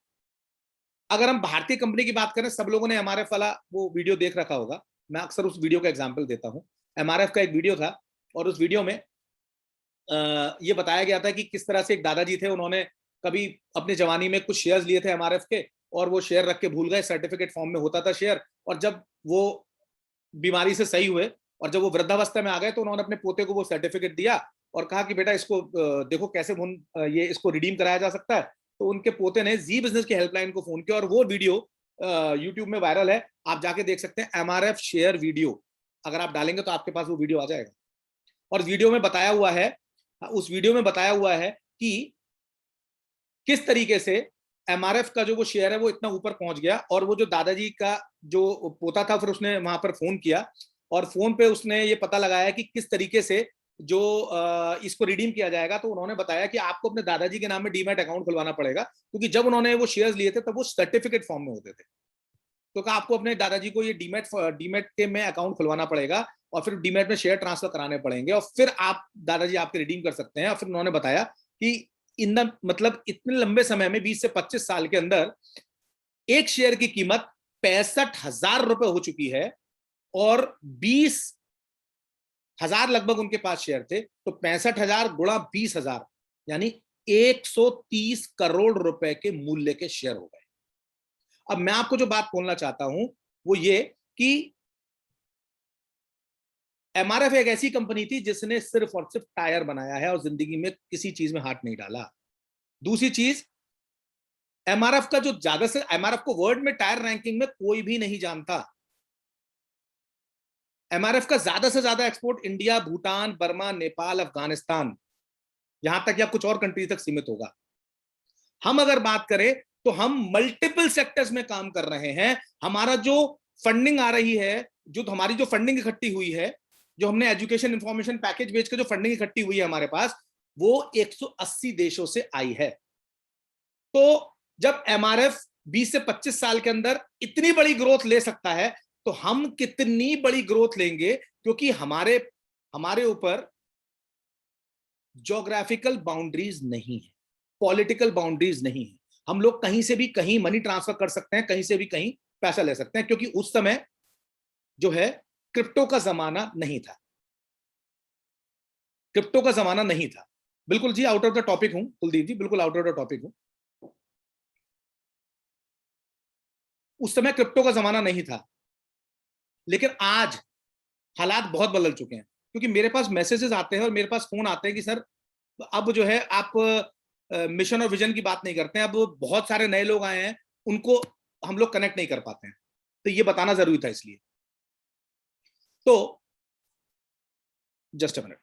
अगर हम भारतीय कंपनी की बात करें, सब लोगों ने एमआरएफ वाला वो वीडियो देख रखा होगा, मैं अक्सर उस वीडियो का एग्जांपल देता हूं। एमआरएफ का एक वीडियो था, और उस वीडियो में ये बताया गया था कि किस तरह से एक दादाजी थे, उन्होंने कभी अपनी जवानी में कुछ शेयर्स लिए थे एमआरएफ के, और वो शेयर रख के भूल गए, सर्टिफिकेट फॉर्म में होता था शेयर, और जब वो बीमारी से सही हुए और जब वो वृद्धावस्था में आ गए, तो उन्होंने अपने पोते को वो सर्टिफिकेट दिया और कहा कि बेटा इसको देखो कैसे ये इसको रिडीम कराया जा सकता है। तो उनके पोते ने जी बिजनेस की हेल्पलाइन को फोन किया, और वो वीडियो यूट्यूब में वायरल है, आप जाके देख सकते हैं। एमआरएफ शेयर वीडियो अगर आप डालेंगे तो आपके पास वो वीडियो आ जाएगा। और वीडियो में बताया हुआ है, उस वीडियो में बताया हुआ है कि किस तरीके से एमआरएफ का जो वो शेयर है वो इतना ऊपर पहुंच गया, और वो जो दादाजी का जो पोता था, फिर उसने वहां पर फोन किया और फोन पे उसने ये पता लगाया कि किस तरीके से जो इसको रिडीम किया जाएगा। तो उन्होंने बताया कि आपको अपने दादाजी के नाम में डीमैट अकाउंट खुलवाना पड़ेगा, क्योंकि जब उन्होंने वो शेयर्स लिए थे तब वो सर्टिफिकेट फॉर्म में होते थे। तो कहा आपको अपने दादाजी को ये डीमैट के में अकाउंट खुलवाना पड़ेगा, और फिर डीमैट में शेयर ट्रांसफर कराने पड़ेंगे, और फिर आप दादाजी आपके रिडीम कर सकते हैं। और फिर उन्होंने बताया कि इन द मतलब इतने लंबे समय में 20 से 25 साल के अंदर एक शेयर की कीमत 65,000 रुपए हो चुकी है, और 20,000 लगभग उनके पास शेयर थे, तो 65,000 गुणा 20,000 यानी 130 करोड़ रुपए के मूल्य के शेयर हो गए। अब मैं आपको जो बात बोलना चाहता हूं वो ये कि एमआरएफ एक ऐसी कंपनी थी जिसने सिर्फ और सिर्फ टायर बनाया है और जिंदगी में किसी चीज में हाथ नहीं डाला। दूसरी चीज, एमआरएफ का जो ज्यादा से एमआरएफ को वर्ल्ड में टायर रैंकिंग में कोई भी नहीं जानता। एमआरएफ का ज्यादा से ज्यादा export India, Bhutan, Burma, Nepal, Afghanistan, यहां तक या कुछ और कंट्री तक सीमित होगा। हम अगर बात करें तो हम मल्टीपल सेक्टर्स में काम कर रहे हैं। हमारा जो फंडिंग आ रही है, जो हमारी जो फंडिंग इकट्ठी हुई है, जो हमने एजुकेशन इंफॉर्मेशन पैकेज बेच के जो फंडिंग इकट्ठी हुई है हमारे पास, वो 180 देशों से आई है। तो जब एमआरएफ 20 से 25 साल के अंदर इतनी बड़ी ग्रोथ ले सकता है, तो हम कितनी बड़ी ग्रोथ लेंगे, क्योंकि हमारे ऊपर ज्योग्राफिकल बाउंड्रीज नहीं है, पॉलिटिकल बाउंड्रीज नहीं है। हम लोग कहीं से भी कहीं मनी ट्रांसफर कर सकते हैं, कहीं से भी कहीं पैसा ले सकते हैं, क्योंकि उस समय जो है क्रिप्टो का जमाना नहीं था। क्रिप्टो का जमाना नहीं था। बिल्कुल जी, आउट ऑफ द टॉपिक हूं कुलदीप जी, बिल्कुल आउट ऑफ द टॉपिक हूं। उस समय क्रिप्टो का जमाना नहीं था, लेकिन आज हालात बहुत बदल चुके हैं, क्योंकि मेरे पास मैसेजेस आते हैं और मेरे पास फोन आते हैं कि सर अब जो है आप मिशन और विजन की बात नहीं करते हैं, अब बहुत सारे नए लोग आए हैं, उनको हम लोग कनेक्ट नहीं कर पाते हैं। तो ये बताना जरूरी था, इसलिए। तो जस्ट अ मिनट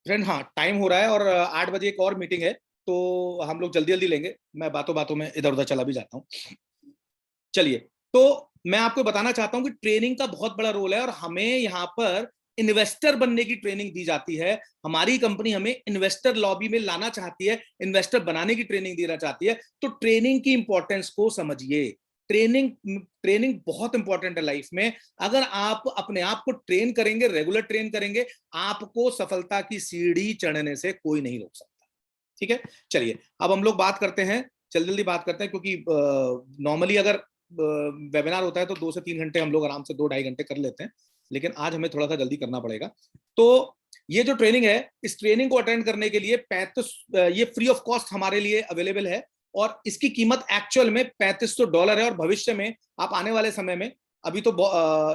फ्रेंड, हाँ टाइम हो रहा है, और 8 बजे एक और मीटिंग है, तो हम लोग जल्दी जल्दी लेंगे। मैं बातों बातों में इधर उधर चला भी जाता हूँ। चलिए, तो मैं आपको बताना चाहता हूं कि ट्रेनिंग का बहुत बड़ा रोल है, और हमें यहाँ पर इन्वेस्टर बनने की ट्रेनिंग दी जाती है। हमारी कंपनी हमें इन्वेस्टर लॉबी में लाना चाहती है, इन्वेस्टर बनाने की ट्रेनिंग देना चाहती है। तो ट्रेनिंग की इंपॉर्टेंस को समझिए। ट्रेनिंग ट्रेनिंग बहुत इंपॉर्टेंट है लाइफ में। अगर आप अपने आप को ट्रेन करेंगे, रेगुलर ट्रेन करेंगे, आपको सफलता की सीढ़ी चढ़ने से कोई नहीं रोक सकता। ठीक है, चलिए अब हम लोग बात करते हैं, जल्दी जल्दी बात करते हैं, क्योंकि नॉर्मली अगर वेबिनार होता है तो 2 से 3 घंटे हम लोग आराम से 2-2.5 घंटे कर लेते हैं, लेकिन आज हमें थोड़ा सा जल्दी करना पड़ेगा। तो ये जो ट्रेनिंग है, इस ट्रेनिंग को अटेंड करने के लिए 35 ये फ्री ऑफ कॉस्ट हमारे लिए अवेलेबल है, और इसकी कीमत एक्चुअल में $3500 है। और भविष्य में आप आने वाले समय में, अभी तो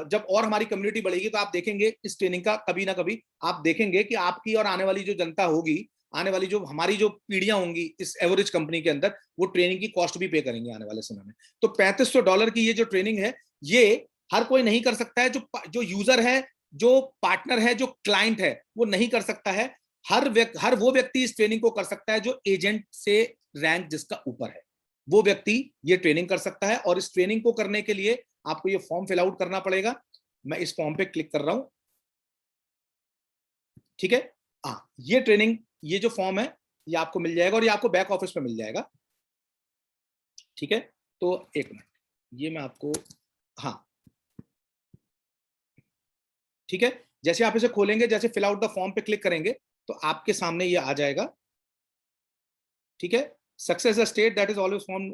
जब और हमारी कम्युनिटी बढ़ेगी तो आप देखेंगे इस ट्रेनिंग का कभी ना कभी आप देखेंगे कि आपकी और आने वाली जो जनता होगी, आने वाली जो हमारी जो पीढ़ियां होंगी इस एवरेज कंपनी के अंदर, वो ट्रेनिंग की कॉस्ट भी पे करेंगे आने वाले समय में। तो $3500 की ये जो ट्रेनिंग है, ये हर कोई नहीं कर सकता है। जो यूजर है, जो पार्टनर है, जो क्लाइंट है, वो नहीं कर सकता है। हर वो व्यक्ति इस ट्रेनिंग को कर सकता है जो एजेंट से रैंक जिसका ऊपर है, वो व्यक्ति ये ट्रेनिंग कर सकता है। और इस ट्रेनिंग को करने के लिए आपको ये फॉर्म फिल आउट करना पड़ेगा। मैं इस फॉर्म पे क्लिक कर रहा हूं, ठीक है। हाँ, ये ट्रेनिंग, ये जो फॉर्म है ये आपको मिल जाएगा, और ये आपको बैक ऑफिस में मिल जाएगा। ठीक है, तो एक मिनट, ये मैं आपको, हाँ ठीक है, जैसे आप इसे खोलेंगे, जैसे फिल आउट द फॉर्म पे क्लिक करेंगे तो आपके सामने ये आ जाएगा। ठीक है, success a state that is always form.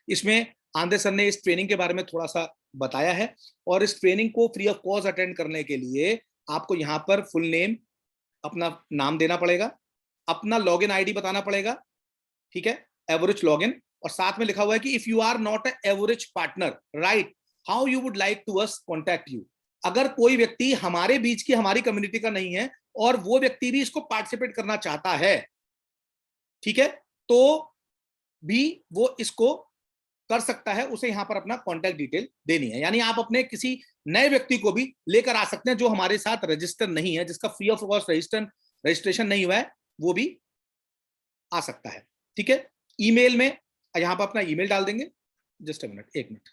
इसमें आंधे सर ने इस ट्रेनिंग के बारे में थोड़ा सा बताया है, और इस ट्रेनिंग को फ्री ऑफ कॉस्ट अटेंड करने के लिए आपको यहाँ पर फुल नेम, अपना नाम देना पड़ेगा, अपना लॉगिन आईडी बताना पड़ेगा, ठीक है, एवरेज लॉगिन, और साथ में लिखा हुआ है कि if you are not a average partner, right, how you would like to us contact you. अगर कोई व्यक्ति हमारे बीच की, हमारी कम्युनिटी का नहीं है, और वो व्यक्ति भी इसको पार्टिसिपेट करना चाहता है, ठीक है, तो भी वो इसको कर सकता है। उसे यहां पर अपना कॉन्टैक्ट डिटेल देनी है, यानी आप अपने किसी नए व्यक्ति को भी लेकर आ सकते हैं जो हमारे साथ रजिस्टर नहीं है, जिसका फ्री ऑफ कॉस्ट रजिस्ट्रेशन नहीं हुआ है, वो भी आ सकता है। ठीक है, ईमेल में यहां पर अपना ईमेल डाल देंगे। जस्ट अ मिनट, एक मिनट,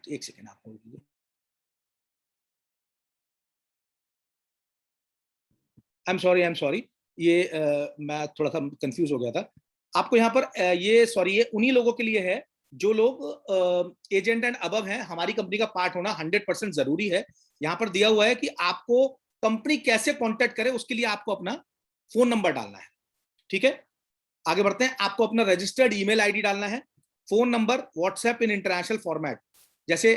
एक सेकेंड आपको। आई एम सॉरी, ये मैं थोड़ा सा कंफ्यूज हो गया था। आपको यहाँ पर ये सॉरी, ये उन्हीं लोगों के लिए है जो लोग एजेंट एंड अबव हैं। हमारी कंपनी का पार्ट होना 100% जरूरी है। यहाँ पर दिया हुआ है कि आपको कंपनी कैसे कांटेक्ट करे, उसके लिए आपको अपना फोन नंबर डालना है। ठीक है, आगे बढ़ते हैं। आपको अपना रजिस्टर्ड ईमेल आईडी डालना है, phone number, WhatsApp in international format. जैसे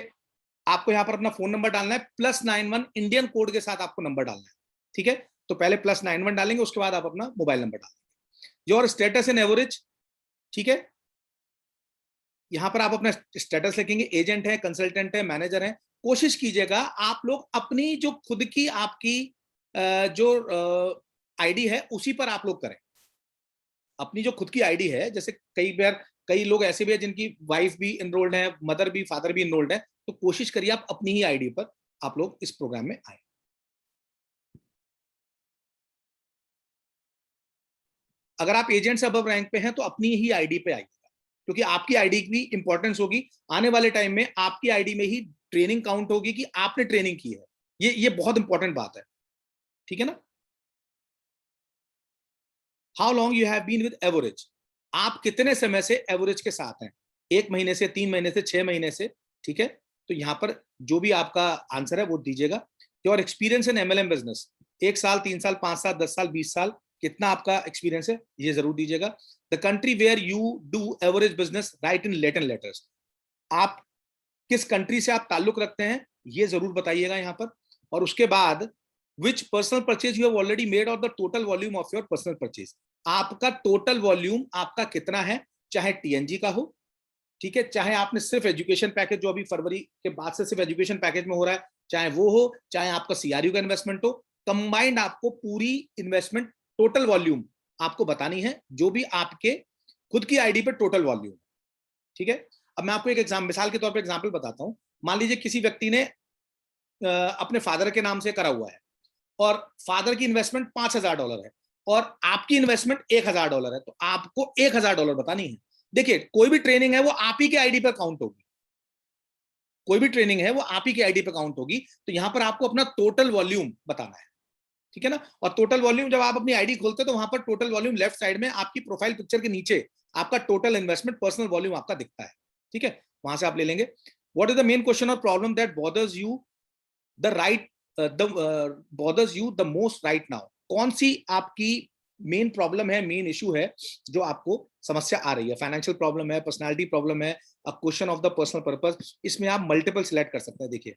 आपको यहाँ पर अपना फोन नंबर डालना है +91 इंडियन कोड के साथ आपको नंबर डालना है। ठीक है, तो पहले +91 डालेंगे, उसके बाद आप अपना मोबाइल नंबर डालेंगे। योर स्टेटस इन एवरेज, ठीक है, यहां पर आप अपना स्टेटस लिखेंगे, एजेंट है, कंसल्टेंट है, मैनेजर है। कोशिश कीजिएगा आप लोग अपनी जो खुद की आपकी जो आईडी है उसी पर आप लोग करें। अपनी जो खुद की आईडी है, जैसे कई बार कई लोग ऐसे भी है जिनकी वाइफ भी इनरोल्ड है, मदर भी, फादर भी इनरोल्ड है, तो कोशिश करिए आप अपनी ही आईडी पर आप लोग इस प्रोग्राम में आए। अगर आप एजेंट से अबव रैंक पे हैं तो अपनी ही आईडी पे आइएगा, क्योंकि आपकी आईडी की इंपॉर्टेंस होगी। आने वाले टाइम में आपकी आईडी में ही ट्रेनिंग काउंट होगी कि आपने ट्रेनिंग की है। ये बहुत इंपॉर्टेंट बात है। ठीक है ना। How long you have been with average, आप कितने समय से एवरेज के साथ हैं, 1 महीने से, 3 महीने से, 6 महीने से। ठीक है, तो यहां पर जो भी आपका आंसर है वो दीजिएगा। Your experience in MLM business, 1 साल, 3 साल, 5 साल, 10 साल, 20 साल, कितना आपका एक्सपीरियंस है ये जरूर दीजिएगा। The country where you do average business, right in Latin letters, आप किस कंट्री से आप ताल्लुक रखते हैं ये जरूर बताइएगा यहाँ पर। और उसके बाद which personal purchase you have already made और the total volume of your personal purchase, आपका टोटल वॉल्यूम आपका कितना है, चाहे टीएनजी का हो, ठीक है, चाहे आपने सिर्फ एजुकेशन पैकेज जो अभी फरवरी के बाद से सिर्फ एजुकेशन पैकेज में हो रहा है, चाहे वो हो, चाहे आपका सीआरयू का इन्वेस्टमेंट हो, कंबाइंड आपको पूरी इन्वेस्टमेंट टोटल वॉल्यूम आपको बतानी है, जो भी आपके खुद की आईडी पे टोटल वॉल्यूम। ठीक है, अब मैं आपको एक मिसाल के तौर पर एग्जाम्पल बताता हूं। मान लीजिए किसी व्यक्ति ने अपने फादर के नाम से करा हुआ है और फादर की इन्वेस्टमेंट $5,000 है और आपकी इन्वेस्टमेंट $1,000 है, तो आपको $1,000 बतानी है। देखिए, कोई भी ट्रेनिंग है वो आप ही के आईडी पर काउंट होगी, कोई भी ट्रेनिंग है वो आप ही के आईडी पर काउंट होगी। तो यहां पर आपको अपना टोटल वॉल्यूम बताना है। ठीक है ना। और टोटल वॉल्यूम जब आप अपनी आईडी खोलते हैं तो वहां पर टोटल वॉल्यूम लेफ्ट साइड में आपकी प्रोफाइल पिक्चर के नीचे आपका टोटल इन्वेस्टमेंट पर्सनल वॉल्यूम आपका दिखता है। ठीक है, वहां से आप ले लेंगे। What is the main question और problem that bothers you the right bothers you the most right now, कौन सी आपकी मेन प्रॉब्लम है, मेन इशू है जो आपको समस्या आ रही है। फाइनेंशियल प्रॉब्लम है, पर्सनालिटी प्रॉब्लम है, a question of the personal purpose. इसमें आप मल्टीपल सिलेक्ट कर सकते हैं। देखिए,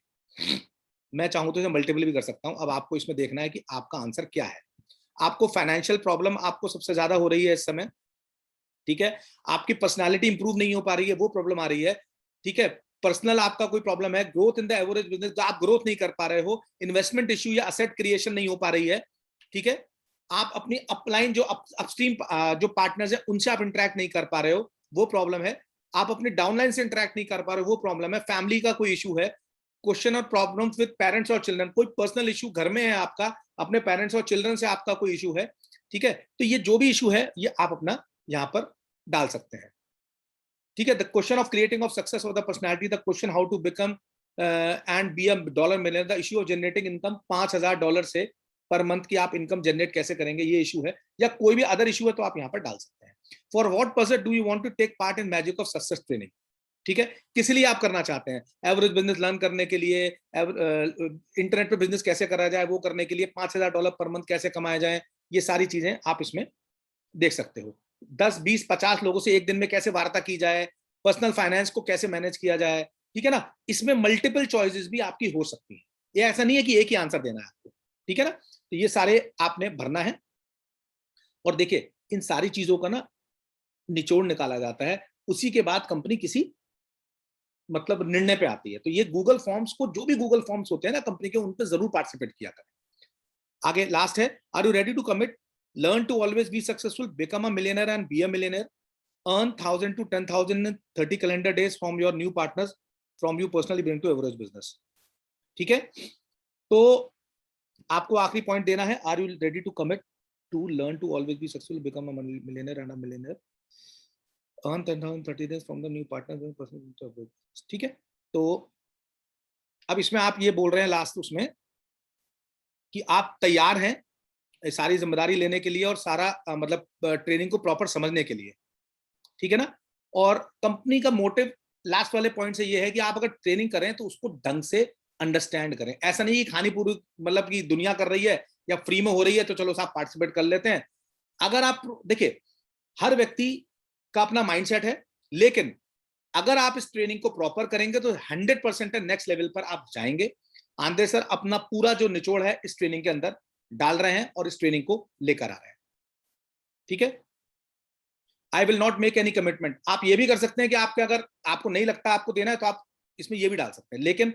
मैं चाहूं तो इसे मल्टीपल भी कर सकता हूं। अब आपको इसमें देखना है कि आपका आंसर क्या है। आपको फाइनेंशियल प्रॉब्लम आपको सबसे ज्यादा हो रही है इस समय। ठीक है, आपकी पर्सनालिटी इंप्रूव नहीं हो पा रही है, वो प्रॉब्लम आ रही है। ठीक है, पर्सनल आपका कोई प्रॉब्लम है, growth in the average business, आप ग्रोथ नहीं कर पा रहे हो, इन्वेस्टमेंट इश्यू या असेट क्रिएशन नहीं हो पा रही है। ठीक है, आप अपनी अपलाइन जो अपस्ट्रीम जो पार्टनर्स है उनसे आप इंटरेक्ट नहीं कर पा रहे हो, वो प्रॉब्लम है। आप अपने डाउनलाइन से इंटरेक्ट नहीं कर पा रहे हो, वो प्रॉब्लम है। फैमिली का कोई इशू है, क्वेश्चन और प्रॉब्लम्स विद पेरेंट्स और चिल्ड्रन, कोई पर्सनल इशू घर में है आपका, अपने पेरेंट्स और चिल्ड्रन से आपका कोई इशू है। ठीक है, तो ये जो भी इशू है ये आप अपना यहाँ पर डाल सकते हैं। ठीक है, the question of creating of success और the personality, the question how to become and be a dollar millionaire, the issue of generating income, $5,000 से पर मंथ की आप इनकम जनरेट कैसे करेंगे, ये इशू है। या कोई भी अदर इशू है तो आप यहाँ पर डाल सकते हैं। For what purpose do you want to take part in magic of success training, ठीक है, किस लिए आप करना चाहते हैं। एवरेज बिजनेस लर्न करने के लिए, इंटरनेट पे बिजनेस कैसे करा जाए वो करने के लिए, $5,000 पर मंथ कैसे कमाया जाए, ये सारी चीजें आप इसमें देख सकते हो। 10, 20, 50 लोगों से एक दिन में कैसे वार्ता की जाए, पर्सनल फाइनेंस को कैसे मैनेज किया जाए। ठीक है ना, इसमें मल्टीपल चॉइसेस भी आपकी हो सकती है। ये ऐसा नहीं है कि एक ही आंसर देना है आपको। ठीक है ना, तो ये सारे आपने भरना है। और देखिए, इन सारी चीजों का ना निचोड़ निकाला जाता है, उसी के बाद कंपनी किसी मतलब निर्णय पे आती है। तो ये गूगल फॉर्म्स को, जो भी गूगल फॉर्म्स होते हैं ना कंपनी के, उन पे जरूर पार्टिसिपेट किया करें। आगे लास्ट है, are you ready to commit, learn to always be successful, become a millionaire and be a millionaire. earn 1,000 to 10,000 30 calendar days from your new partners from you personally bring to average business. ठीक है, तो आपको आखिरी point देना है, are you ready to commit to learn to always be successful, become a millionaire and a millionaire, earn 10,000 30 days from the new partners personally to average. ठीक है, तो अब इसमें आप ये बोल रहे हैं लास्ट उसमें कि आप तैयार हैं सारी जिम्मेदारी लेने के लिए और सारा मतलब ट्रेनिंग को प्रॉपर समझने के लिए, ठीक है ना। और कंपनी का मोटिव लास्ट वाले पॉइंट से ये है कि आप अगर ट्रेनिंग करें तो उसको ढंग से अंडरस्टैंड करें। ऐसा नहीं कि खानी पूरी मतलब कि दुनिया कर रही है या फ्री में हो रही है तो चलो साहब पार्टिसिपेट कर लेते हैं। अगर आप देखिए, हर व्यक्ति का अपना माइंडसेट है, लेकिन अगर आप इस ट्रेनिंग को प्रॉपर करेंगे तो 100% नेक्स्ट लेवल पर आप जाएंगे। आंद्रे सर अपना पूरा जो निचोड़ है इस ट्रेनिंग के अंदर डाल रहे हैं और इस ट्रेनिंग को लेकर आ रहे हैं, ठीक है। I will not make any commitment. आप ये भी कर सकते हैं कि आपके अगर आपको नहीं लगता आपको देना है तो आप इसमें ये भी डाल सकते हैं, लेकिन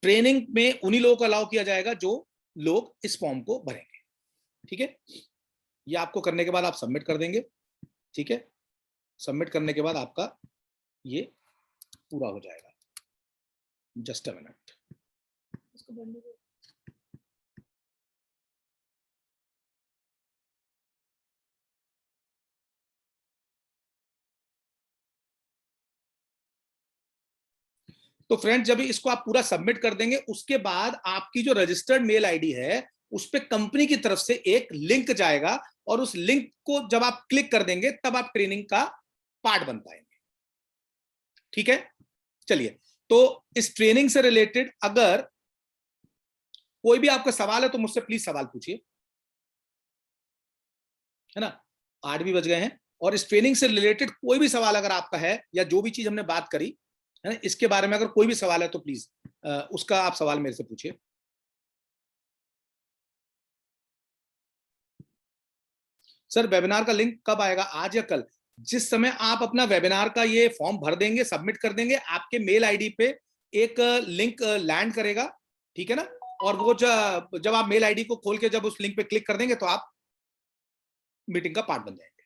ट्रेनिंग में उन्हीं लोगों को अलाउ किया जाएगा जो लोग इस फॉर्म को भरेंगे, ठीक है। ये आपको करने के बाद आप सबमिट कर देंगे, ठीक है। सबमिट करने के बाद आपका ये पूरा हो जाएगा। जस्ट अ मिनट, तो फ्रेंड जब इसको आप पूरा सबमिट कर देंगे उसके बाद आपकी जो रजिस्टर्ड मेल आईडी है उस पे कंपनी की तरफ से एक लिंक जाएगा और उस लिंक को जब आप क्लिक कर देंगे तब आप ट्रेनिंग का पार्ट बन पाएंगे, ठीक है। चलिए, तो इस ट्रेनिंग से रिलेटेड अगर कोई भी आपका सवाल है तो मुझसे प्लीज सवाल पूछिए, है ना। 8 भी बज गए हैं और इस ट्रेनिंग से रिलेटेड कोई भी सवाल अगर आपका है या जो भी चीज हमने बात करी है ना इसके बारे में अगर कोई भी सवाल है तो प्लीज उसका आप सवाल मेरे से पूछिए। सर वेबिनार का लिंक कब आएगा, आज या कल? जिस समय आप अपना वेबिनार का ये फॉर्म भर देंगे, सबमिट कर देंगे, आपके मेल आईडी पे एक लिंक लैंड करेगा, ठीक है ना। और वो जब आप मेल आईडी को खोल के जब उस लिंक पे क्लिक कर देंगे तो आप मीटिंग का पार्ट बन जाएंगे।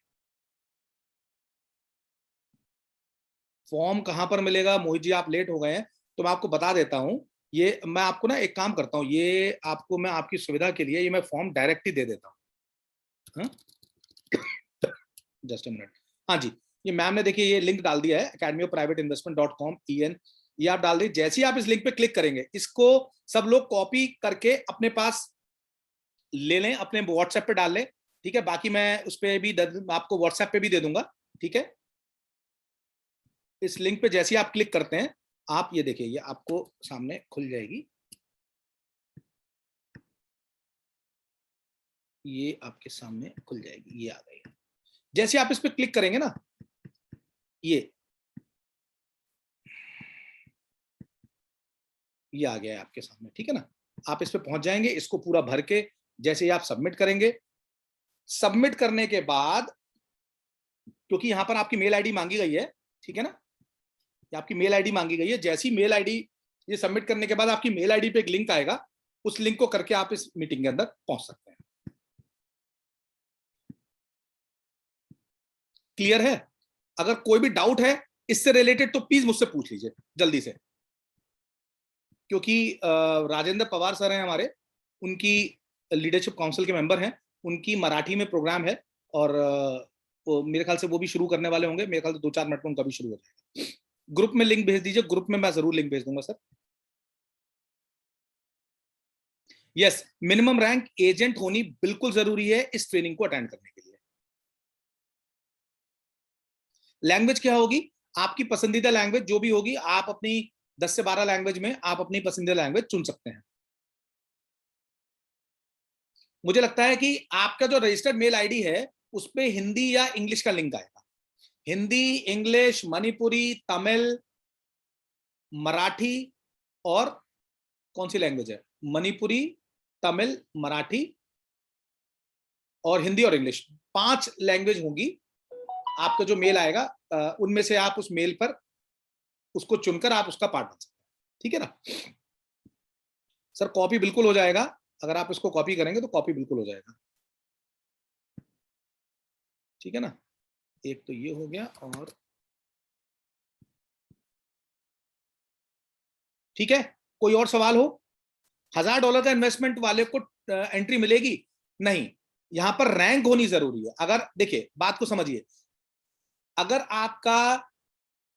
फॉर्म कहां पर मिलेगा? मोहित जी आप लेट हो गए हैं तो मैं आपको बता देता हूं। ये मैं आपको ना एक काम करता हूं, ये आपको मैं आपकी सुविधा के लिए ये मैं फॉर्म डायरेक्ट ही दे देता हूं। Just a minute. हाँ जी, ये मैम ने देखिए ये लिंक डाल दिया है academyofprivateinvestment.com EN, ये आप डाल दीजिए। जैसे ही आप इस लिंक पे क्लिक करेंगे इसको सब लोग कॉपी करके अपने पास ले लें, अपने व्हाट्सएप पे डाल लें, ठीक है। बाकी मैं उस पर भी आपको व्हाट्सएप पे भी दे दूंगा, ठीक है। इस लिंक पे जैसे ही आप क्लिक करते हैं आप ये देखिए ये आपको सामने खुल जाएगी, ये आपके सामने खुल जाएगी, ये आ गई। जैसे आप इस पे क्लिक करेंगे ना ये आ गया है आपके सामने, ठीक है ना। आप इस पे पहुंच जाएंगे, इसको पूरा भर के जैसे ही आप सबमिट करेंगे, सबमिट करने के बाद क्योंकि यहां पर आपकी मेल आईडी मांगी गई है, ठीक है ना, ये आपकी मेल आईडी मांगी गई है। जैसी मेल आईडी ये सबमिट करने के बाद आपकी मेल आईडी पे एक लिंक आएगा, उस लिंक को करके आप इस मीटिंग के अंदर पहुंच सकते हैं। क्लियर है? अगर कोई भी डाउट है इससे रिलेटेड तो प्लीज मुझसे पूछ लीजिए जल्दी से, क्योंकि राजेंद्र पवार सर हैं हमारे, उनकी लीडरशिप काउंसिल के मेंबर हैं, उनकी मराठी में प्रोग्राम है और मेरे ख्याल से वो भी शुरू करने वाले होंगे, मेरे ख्याल से 2-4 मिनट में उनका भी शुरू हो जाएगा। ग्रुप में लिंक भेज दीजिए, ग्रुप में मैं जरूर लिंक भेज दूंगा sir. Yes, minimum rank agent होनी बिल्कुल जरूरी है इस ट्रेनिंग को अटेंड करने के लिए। लैंग्वेज क्या होगी? आपकी पसंदीदा लैंग्वेज जो भी होगी, आप अपनी 10 से 12 लैंग्वेज में आप अपनी पसंदीदा लैंग्वेज चुन सकते हैं। मुझे लगता है कि आपका जो रजिस्टर्ड मेल आईडी है उस पर हिंदी या इंग्लिश का लिंक आएगा। हिंदी, इंग्लिश, मणिपुरी, तमिल, मराठी और कौन सी लैंग्वेज है? मणिपुरी, तमिल, मराठी और हिंदी और इंग्लिश, 5 लैंग्वेज होंगी। आपका जो मेल आएगा उनमें से आप उस मेल पर उसको चुनकर आप उसका पार्ट बन सकते हैं, ठीक है ना। सर कॉपी बिल्कुल हो जाएगा, अगर आप इसको कॉपी करेंगे तो कॉपी बिल्कुल हो जाएगा, ठीक है ना। एक तो ये हो गया, और ठीक है, कोई और सवाल हो? $1000 का इन्वेस्टमेंट वाले को एंट्री मिलेगी? नहीं, यहां पर रैंक होनी जरूरी है। अगर देखिए, बात को समझिए, अगर आपका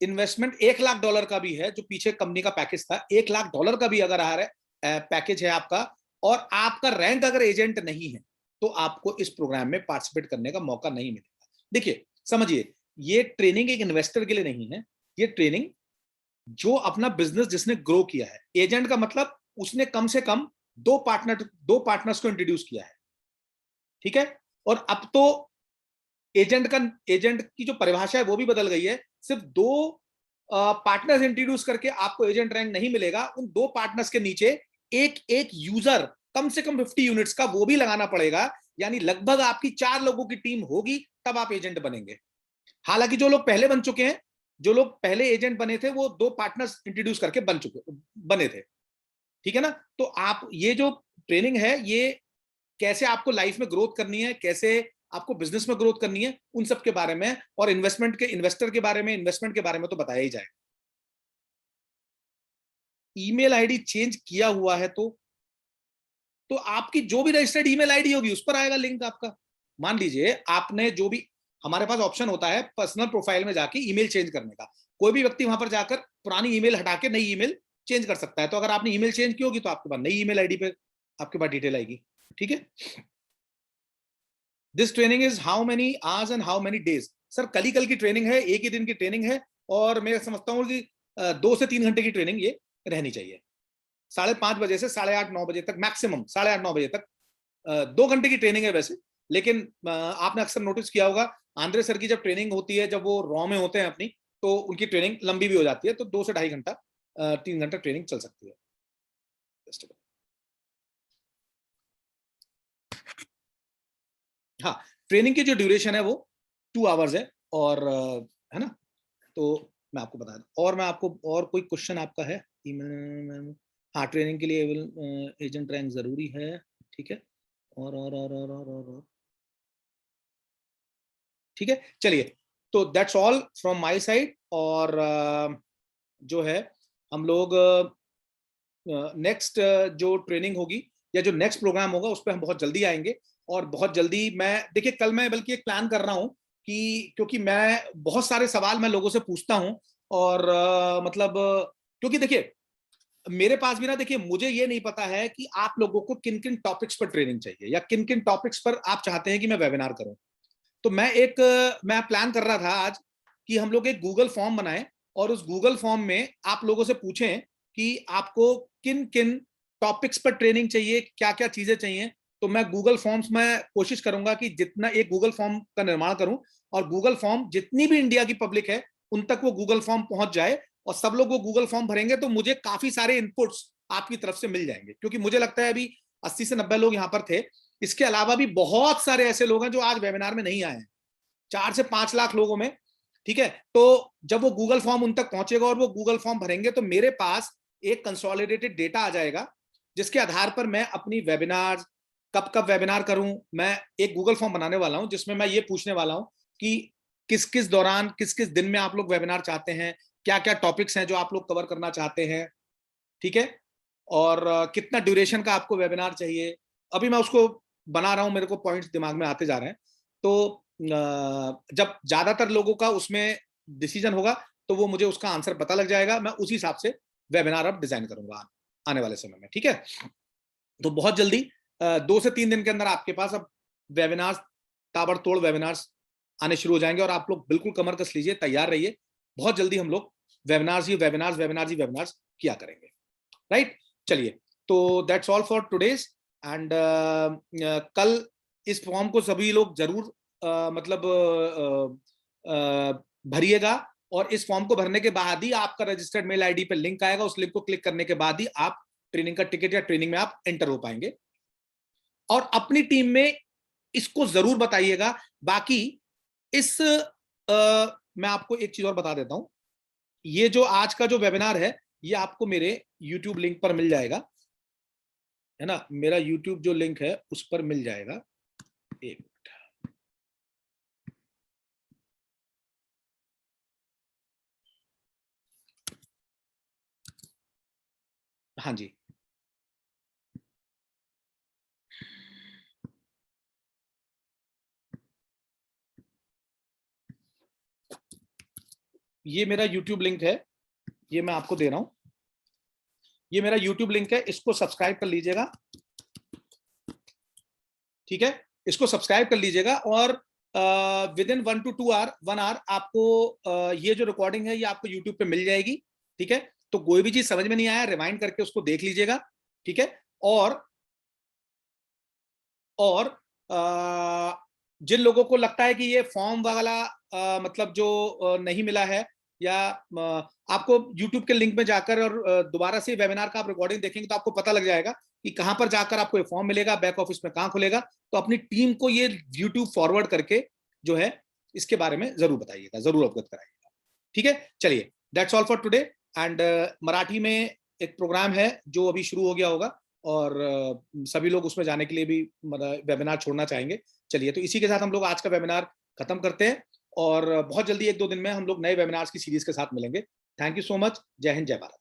इन्वेस्टमेंट $1,00,000 का भी है, जो पीछे कंपनी का पैकेज था, $1,00,000 का भी अगर आ रहा है पैकेज है आपका, और आपका रैंक अगर एजेंट नहीं है, तो आपको इस प्रोग्राम में पार्टिसिपेट करने का मौका नहीं मिलेगा। देखिए समझिए, ये ट्रेनिंग एक इन्वेस्टर के लिए नहीं है, ये ट्रेनिंग जो अपना बिजनेस जिसने ग्रो किया है, एजेंट का मतलब उसने कम से कम दो पार्टनर्स को इंट्रोड्यूस किया है, ठीक है। और अब तो एजेंट की जो परिभाषा है वो भी बदल गई है। सिर्फ दो पार्टनर्स इंट्रोड्यूस करके आपको एजेंट रैंक नहीं मिलेगा, उन दो पार्टनर्स के नीचे एक एक यूजर, कम से कम 50 यूनिट्स का, वो भी लगाना पड़ेगा। यानी लगभग आपकी 4 लोगों की टीम होगी, तब आप एजेंट बनेंगे। हालांकि जो लोग पहले बन चुके हैं, जो लोग पहले एजेंट बने थे, वो दो पार्टनर्स इंट्रोड्यूस करके बने थे, ठीक है ना। तो आप ये जो ट्रेनिंग है, ये कैसे आपको लाइफ में ग्रोथ करनी है, कैसे आपको बिजनेस में ग्रोथ करनी है, उन सब के बारे में, और इन्वेस्टर के बारे में, इन्वेस्टमेंट के बारे में तो बताया ही जाएगा। ईमेल आईडी चेंज किया हुआ है तो आपकी जो भी रजिस्टर्ड ईमेल आईडी होगी उस पर आएगा लिंक आपका। मान लीजिए आपने जो भी, हमारे पास ऑप्शन होता है पर्सनल प्रोफाइल में जाके ईमेल चेंज करने का। कोई भी व्यक्ति वहां पर जाकर पुरानी ईमेल हटा के नई ईमेल चेंज कर सकता है। तो अगर आपने ईमेल चेंज की होगी तो आपके पास नई ईमेल आईडी पे आपके पास डिटेल आएगी, ठीक है। This training is how many hours and how many days? Sir कल की ट्रेनिंग है, एक ही दिन की ट्रेनिंग है, और मैं समझता हूँ कि 2 से 3 घंटे की ट्रेनिंग ये रहनी चाहिए। 5:30 बजे से 8:30-9 बजे तक, मैक्सिमम 8:30-9 बजे तक 2 घंटे की ट्रेनिंग है वैसे। लेकिन आपने अक्सर नोटिस किया होगा, आंद्रे सर की जब ट्रेनिंग होती है, जब वो रॉ में होते हैं अपनी, तो उनकी ट्रेनिंग लंबी भी हो जाती है। तो 2 से 2.5 घंटा 3 घंटा ट्रेनिंग चल सकती है। हाँ, ट्रेनिंग की जो ड्यूरेशन है वो 2 आवर्स है, और है ना। तो मैं आपको बता दूं, और मैं आपको, और कोई क्वेश्चन आपका है? ईमेल, हाँ, ट्रेनिंग के लिए एजेंट रैंक जरूरी है, ठीक है। और ठीक है, चलिए। तो that's all from my side. और जो है, हम लोग नेक्स्ट जो ट्रेनिंग होगी या जो नेक्स्ट प्रोग्राम होगा उस पर हम बहुत जल्दी आएंगे। और बहुत जल्दी, मैं देखिए कल मैं बल्कि एक प्लान कर रहा हूँ कि, क्योंकि मैं बहुत सारे सवाल मैं लोगों से पूछता हूँ, और मतलब क्योंकि देखिए मेरे पास भी ना, देखिए मुझे ये नहीं पता है कि आप लोगों को किन किन टॉपिक्स पर ट्रेनिंग चाहिए, या किन किन टॉपिक्स पर आप चाहते हैं कि मैं वेबिनार करूं। तो मैं प्लान कर रहा था आज कि हम लोग एक गूगल फॉर्म बनाएं, और उस गूगल फॉर्म में आप लोगों से पूछें कि आपको किन किन टॉपिक्स पर ट्रेनिंग चाहिए, क्या क्या चीजें चाहिए। तो मैं गूगल फॉर्म्स में कोशिश करूंगा कि जितना, एक गूगल फॉर्म का निर्माण करूं, और गूगल फॉर्म जितनी भी इंडिया की पब्लिक है उन तक वो गूगल फॉर्म पहुंच जाए, और सब लोग वो गूगल फॉर्म भरेंगे तो मुझे काफी सारे इनपुट्स आपकी तरफ से मिल जाएंगे। क्योंकि मुझे लगता है अभी 80 से 90 लोग यहाँ पर थे। इसके अलावा भी बहुत सारे ऐसे लोग हैं जो आज वेबिनार में नहीं आए हैं, 4 से 5 लाख लोगों में, ठीक है। तो जब वो गूगल फॉर्म उन तक पहुंचेगा और वो गूगल फॉर्म भरेंगे, तो मेरे पास एक कंसोलिडेटेड डेटा आ जाएगा, जिसके आधार पर मैं अपनी वेबिनार, कब कब वेबिनार करूं, मैं एक गूगल फॉर्म बनाने वाला हूं जिसमें मैं ये पूछने वाला हूं कि किस किस दौरान, किस किस दिन में आप लोग वेबिनार चाहते हैं, क्या क्या टॉपिक्स हैं जो आप लोग कवर करना चाहते हैं, ठीक है। और कितना ड्यूरेशन का आपको वेबिनार चाहिए। अभी मैं उसको बना रहा हूं, मेरे को पॉइंट्स दिमाग में आते जा रहे हैं। तो जब ज्यादातर लोगों का उसमें डिसीजन होगा, तो वो मुझे उसका आंसर पता लग जाएगा, मैं उसी हिसाब से वेबिनार अब डिजाइन करूंगा आने वाले समय में, ठीक है। तो बहुत जल्दी 2 से 3 दिन के अंदर आपके पास अब वेबिनार्स, ताबड़तोड़ वेबिनार्स आने शुरू हो जाएंगे, और आप लोग बिल्कुल कमर कस लीजिए, तैयार रहिए। बहुत जल्दी हम लोग वेबिनार्स किया करेंगे, राइट। चलिए, तो that's all for today's. And कल इस फॉर्म को सभी लोग जरूर मतलब भरिएगा, और इस फॉर्म को भरने के बाद ही आपका रजिस्टर्ड मेल आईडी पे लिंक आएगा। उस लिंक को क्लिक करने के बाद ही आप ट्रेनिंग का टिकट या ट्रेनिंग में आप एंटर हो पाएंगे। और अपनी टीम में इसको जरूर बताइएगा। बाकी इस मैं आपको एक चीज और बता देता हूं, ये जो आज का जो वेबिनार है, ये आपको मेरे YouTube लिंक पर मिल जाएगा, है ना। मेरा YouTube जो लिंक है उस पर मिल जाएगा। एक हाँ जी, ये मेरा यूट्यूब लिंक है, ये मैं आपको दे रहा हूं। ये मेरा यूट्यूब लिंक है, इसको सब्सक्राइब कर लीजिएगा। ठीक है, इसको सब्सक्राइब कर लीजिएगा और विद इन 1 to 2 आवर आपको ये जो रिकॉर्डिंग है ये आपको यूट्यूब पे मिल जाएगी। ठीक है, तो कोई भी चीज समझ में नहीं आया रिवाइंड करके उसको देख लीजिएगा। ठीक है, और जिन लोगों को लगता है कि ये फॉर्म वाला मतलब जो नहीं मिला है, या आपको YouTube के लिंक में जाकर और दोबारा से वेबिनार का आप रिकॉर्डिंग देखेंगे तो आपको पता लग जाएगा कि कहां पर जाकर आपको ये फॉर्म मिलेगा, बैक ऑफिस में कहां खुलेगा। तो अपनी टीम को ये YouTube फॉरवर्ड करके जो है इसके बारे में जरूर बताइएगा, जरूर अवगत कराइएगा। ठीक है, चलिए, that's all for today. And Marathi में एक प्रोग्राम है जो अभी शुरू हो गया होगा और सभी लोग उसमें जाने के लिए भी वेबिनार छोड़ना चाहेंगे। चलिए, तो इसी के साथ हम लोग आज का वेबिनार खत्म करते हैं और बहुत जल्दी 1-2 दिन में हम लोग नए वेबिनार्स की सीरीज के साथ मिलेंगे। Thank you so much. जय हिंद, जय भारत।